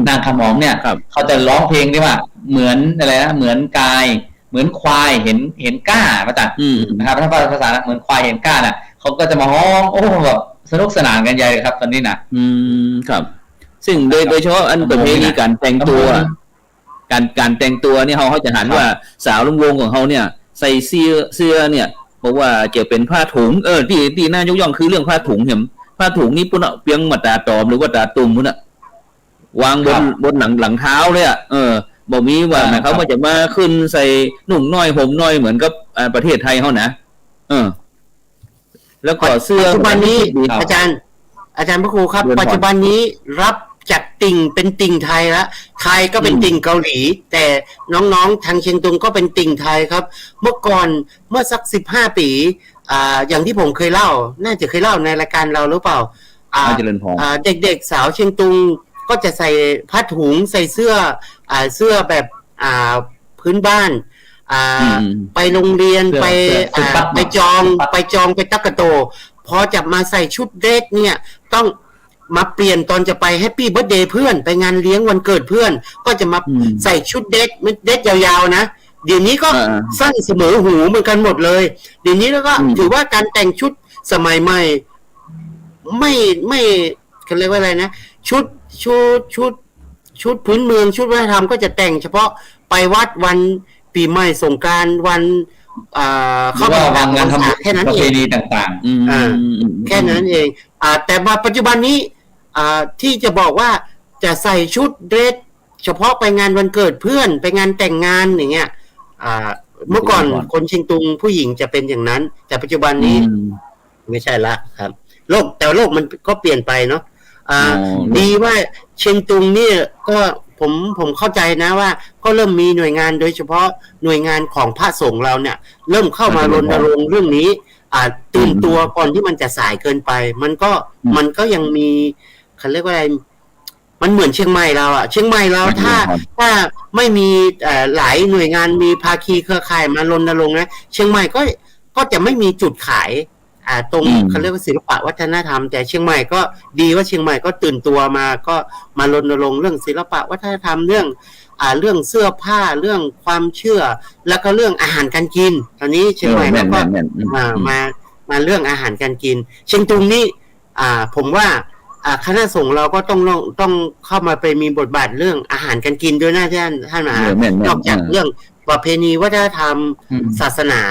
[SPEAKER 2] นางขมอมเนี่ย
[SPEAKER 1] ครับ
[SPEAKER 2] เขาจะร้องเพลงที่ว่าเหมือนอะไรนะเหมือนกายเหมือนควายเห็นก้ามาจากนะครับถ้าภาษาเหมือนควายเห็นก้าน่ะเขาก็จะมาฮ้องโอ้แบบสนุกสนานกันใหญ่เลยครับตอนนี้
[SPEAKER 1] ครับซึ่งโดยเฉพาะอันประเพณีการแต่งตัวการแต่งตัวเนี่ยเขาจะหันว่าสาวลุงวงของเขาเนี่ยใส่เสื้อเนี่ยเพราะว่าจะเป็นผ้าถุงที่น่ายกย่องคือเรื่องผ้าถุงเห็นผ้าถุงนี้ปุ่นเปียงมาตาตอมหรือว่าตาตุ่มปุ่นวางบนหลังเท้าเลยบอกมีว่าเขาจะมาขึ้นใส่หนุ่งน้อยห่มน้อยเหมือนกับประเทศไทยเขานะแล้วก็เสื้อ
[SPEAKER 3] ปัจจุบันนี้อาจารย์พระครูครับปัจจุบันนี้รับจากติ่งเป็นติ่งไทยละไทยก็เป็นติ่งเกาหลีแต่น้องๆทางเชียงตุงก็เป็นติ่งไทยครับเมื่อก่อนเมื่อสัก15 ปีอย่างที่ผมเคยเล่าน่าจะเคยเล่าในรายการเราหรือเปล่าเด็กๆสาวเชียงตุงก็จะใส่ผ้าถุงใส่เสื้อแบบพื้นบ้านไปโรงเรียนไปจองไปตักกะโตพอจะมาใส่ชุดเดรสเนี่ยต้องมาเปลี่ยนตอนจะไปแฮปปี้เบิร์ธเดย์เพื่อนไปงานเลี้ยงวันเกิดเพื่อนก็จะมาใส่ชุดเดรสยาวๆนะเดี๋ยวนี้ก็สั้นเสมอหูเหมือนกันหมดเลยเดี๋ยวนี้แล้วก็ถือว่าการแต่งชุดสมัยใหม่ไม่เขาเรียกว่าอะไรนะชุดพื้นเมืองชุดวัฒนธรรมก็จะแต่งเฉพาะไปวัดวันปีใหม่สงกรานต์วัน
[SPEAKER 2] เข้ามาวันทำแค่นั้นเองต่าง
[SPEAKER 3] ๆแค่นั้นเองแต่มาปัจจุบันนี้ที่จะบอกว่าจะใส่ชุดเดรสเฉพาะไปงานวันเกิดเพื่อนไปงานแต่งงานอย่างเงี้ยเมื่อก่อนคนเชียงตุงผู้หญิงจะเป็นอย่างนั้นแต่ปัจจุบันนี้ไม่ใช่ละครับแต่โลกมันก็เปลี่ยนไปเนาะดีว่าเชียงตุงนี่ก็ผมเข้าใจนะว่าก็เริ่มมีหน่วยงานโดยเฉพาะหน่วยงานของพระสงฆ์เราเนี่ยเริ่มเข้ามารณรงค์เรื่องนี้ตื่นตัวก่อนที่มันจะสายเกินไปมันก็ยังมีเขาเรียกว่าอะไรมันเหมือนเชียงใหม่เราเชียงใหม่เราถ้าไม่มีหลายหน่วยงานมีภาคีเครือข่ายมารณรงค์นะเชียงใหม่ก็จะไม่มีจุดขายตรงเขาเรียกว่าศิลปะวัฒนธรรมแต่เชียงใหม่ก็ดีว่าเชียงใหม่ก็ตื่นตัวมาก็มารณรงค์เรื่องศิลปะวัฒนธรรมเรื่องเสื้อผ้าเรื่องความเชื่อแล้วก็เรื่องอาหารการกินตอนนี้เชียงใหม่ก็มาเรื่องอาหารการกินเชียงตุงนี่ผมว่าคณะสงฆ์เราก็ต้องเข้ามาไปมีบทบาทเรื่องอาหารการกินด้วยนะท่านนอกจากเรื่องประเพณีวัฒนธรรมศาสนา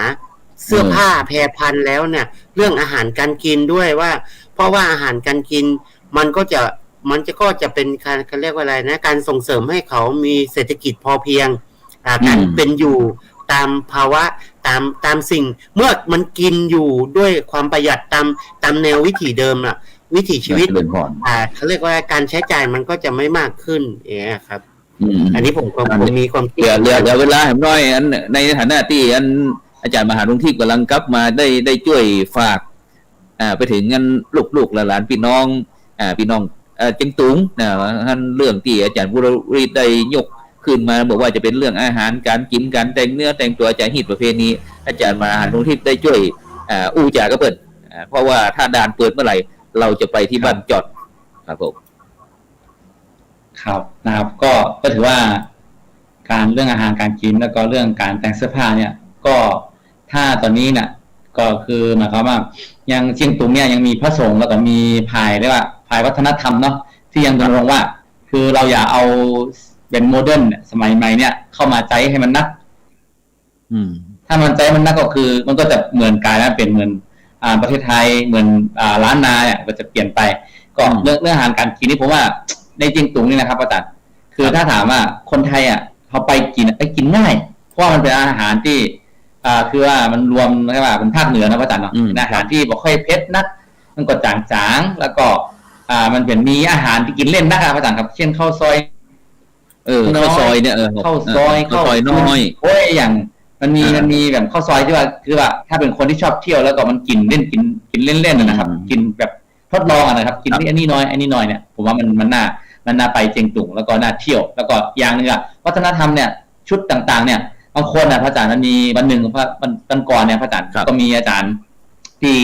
[SPEAKER 3] เสื้อผ้าแพรพันแล้วเนี่ยเรื่องอาหารการกินด้วยว่าเพราะว่าอาหารการกินมันก็จะเป็นการเขาเรียกว่าอะไรนะการส่งเสริมให้เขามีเศรษฐกิจพอเพียงการเป็นอยู่ตามภาวะตามสิ่งเมื่อมันกินอยู่ด้วยความประหยัดตามแนววิถีเดิมน่ะวิถีชีวิตเขาเรียกว่าการใช้จ่ายมันก็จะไม่มากขึ้นอย่างเงี้ยครับอันนี้ผมมีความ
[SPEAKER 1] เหลือเวลาน้อยอันในฐานะที่อันอาจารย์มหาลุงที่กำลังกลับมาได้ช่วยฝากไปถึงงานลูกๆหลานพี่น้องเจียงตุงนะท่านเรื่องที่อาจารย์บุรีได้ยกขึ้นมาบอกว่าจะเป็นเรื่องอาหารการกินการแต่งเนื้อแต่งตัวอาจารย์ฮิตประเพณีอาจารย์มหาลุงที่ได้ช่วยอู้จ่าก็เปิดเพราะว่าถ้าด่านเปิดเมื่อไหร่เราจะไปที่บ้านจอดครับผม
[SPEAKER 2] ครับนะครับก็ถือว่าการเรื่องอาหารการกินแล้วก็เรื่องการแต่งเสื้อผ้าเนี่ยก็ถ้าตอนนี้เนี่ยก็คือหมายความว่ายังเชียงตุงเนี่ยยังมีพระสงฆ์แล้วก็มีภายเรียกว่าภายวัฒนธรรมเนาะที่ยังดำรงว่าคือเราอย่าเอาเป็นโมเดิร์นสมัยใหม่เนี่ยเข้ามาใจให้มันนักถ้ามันใจมันนักก็คือมันก็จะเหมือนกลายแล้วเป็นเหมือนประเทศไทยเหมือนล้านนาเนี่ยก็จะเปลี่ยนไปก็เรื่องอาหารการกินนี่ผมว่าในเชียงตุงนี่นะครับอาจารย์คือถ้าถามว่าคนไทยเขาไปกินง่ายเพราะว่ามันเป็นอาหารที่คือว่ามันรวมใช่ป่ะเป็นภาคเหนือนะพระอาจารย์เนาะอาหารที่บอกค่อยเผ็ดนักมันก็จางๆแล้วก็มันเป็นมีอาหารที่กินเล่นนะครับพระอาจารย์ครับเช่นข้าวซอย
[SPEAKER 1] ข้าวซอยเนี่ย
[SPEAKER 2] ข้าวซอยน้อยโอ้ยอย่างมันมีแบบข้าวซอยที่ว่าคือว่าถ้าเป็นคนที่ชอบเที่ยวแล้วก็มันกินเล่นกินเล่นๆนะครับกินแบบทดลองนะครับกินอันนี้น้อยเนี่ยผมว่ามันน่าไปเชียงตุงแล้วก็น่าเที่ยวแล้วก็อย่างนึงวัฒนธรรมเนี่ยชุดต่างๆเนี่ยบางคนพระอาจารย์มันมีวันหนึ่งวันก่อนเนี่ยพระอาจารย์ก็มีอาจารย์ที่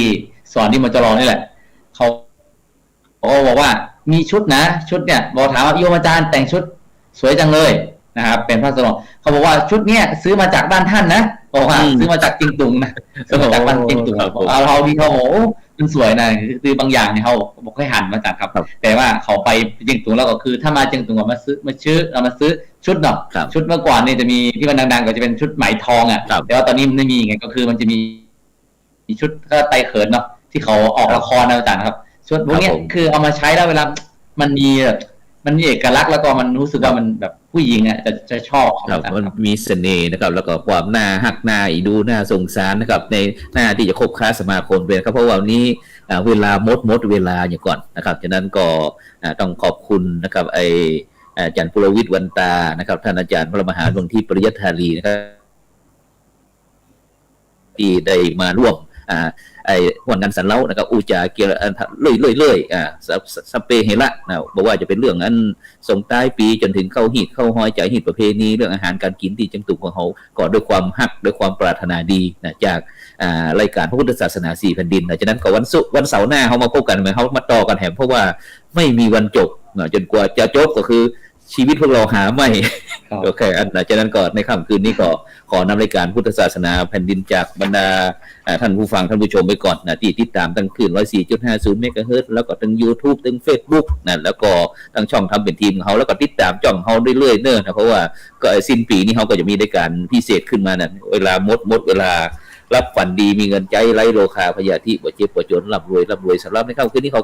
[SPEAKER 2] สอนที่มจรนี่แหละเขาบอกว่า มีชุดนะชุดเนี่ยบอกถามว่าโยมอาจารย์แต่งชุดสวยจังเลยนะครับเป็นพระสงฆ์เขาบอกว่าชุดเนี้ยซื้อมาจากบ้านท่านนะบอกว่าซื้อมาจากจิงตุงนะซื้อมาจากบ้านจิงตุงเอาเราที่เขาโอ้มันสวยนะคือบางอย่างเนี่ยเขาบอกให้หันมาจากครับแต่ว่าเขาไปเจียงตุงแล้วก็คือถ้ามาเจียงตุงมาซื้อเรามาซื้อชุดเนาะชุดเมื่อก่อนเนี่ยจะมีที่มันดังๆก็จะเป็นชุดไหมทองอ่ะแต่ว่าตอนนี้มันไม่มีไงก็คือมันจะมีชุดก็ไตเขินเนาะที่เขาออกละครนะอาจารย์ครับชุดพวกนี้คือเอามาใช้แล้วเวลามันมีเอกลักษณ์แล้วก็มันรู้สึกว่ามันแบบผู้หญิงอ่ะจะชอบ
[SPEAKER 1] ครับมันมีเสน่ห์นะครับแล้วก็ความน่าหักน่าอีดูน่าสงสารนะครับในหน้าที่จะคบค้าสมาคมเป็นครับเพราะว่าวันนี้เวลาหมดเวลาอย่างก่อนนะครับฉะนั้นก็ต้องขอบคุณนะครับอาจารย์ปุรวิทย์วันตานะครับท่านอาจารย์พระมหาหลวงที่ปริยัติธารีนะครับที่ได้มาร่วมวันงานสันเล้านะครับอูจาเกี่ยวเลยสเปเฮละนะบอกว่าจะเป็นเรื่องนั้นส่งท้ายปีจนถึงเข้าหอยใจหิดประเพณีเรื่องอาหารการกินที่จังตุกของเขาก่อด้วยความฮักด้วยความปรารถนาดีนะจากรายการพระพุทธศาสนา4แผ่นดินนะฉะนั้นก็วันเสาร์หน้าเขามาพบกันเหมือนเขามาต่อกันแถมเพราะว่าไม่มีวันจบจนกว่าจะจบก็คือชีวิตพวกเราหาไม่โอเคจากนั้นก็ในค่ำคืนนี้ก็ขอนำรายการพุทธศาสนาแผ่นดินจากบรรดาท่านผู้ฟังท่านผู้ชมไปก่อนนะที่ติดตามตั้งคืน 104.50 เมกะเฮิรตซ์แล้วก็ทั้ง YouTube ทั้ง Facebook นะแล้วก็ทั้งช่องทำเป็นทีมของเขาแล้วก็ติดตามช่องเขาเรื่อยๆเนอะนะเพราะว่าก็สิ้นปีนี้เขาก็จะมีรายการพิเศษขึ้นมานะเวลาหมดเวลารับฝันดีมีเงินใจไร้โลคาพยาธิบ่เจ็บบ่จนร่ำรวยสำหรับในค่ำคืนนี้เขา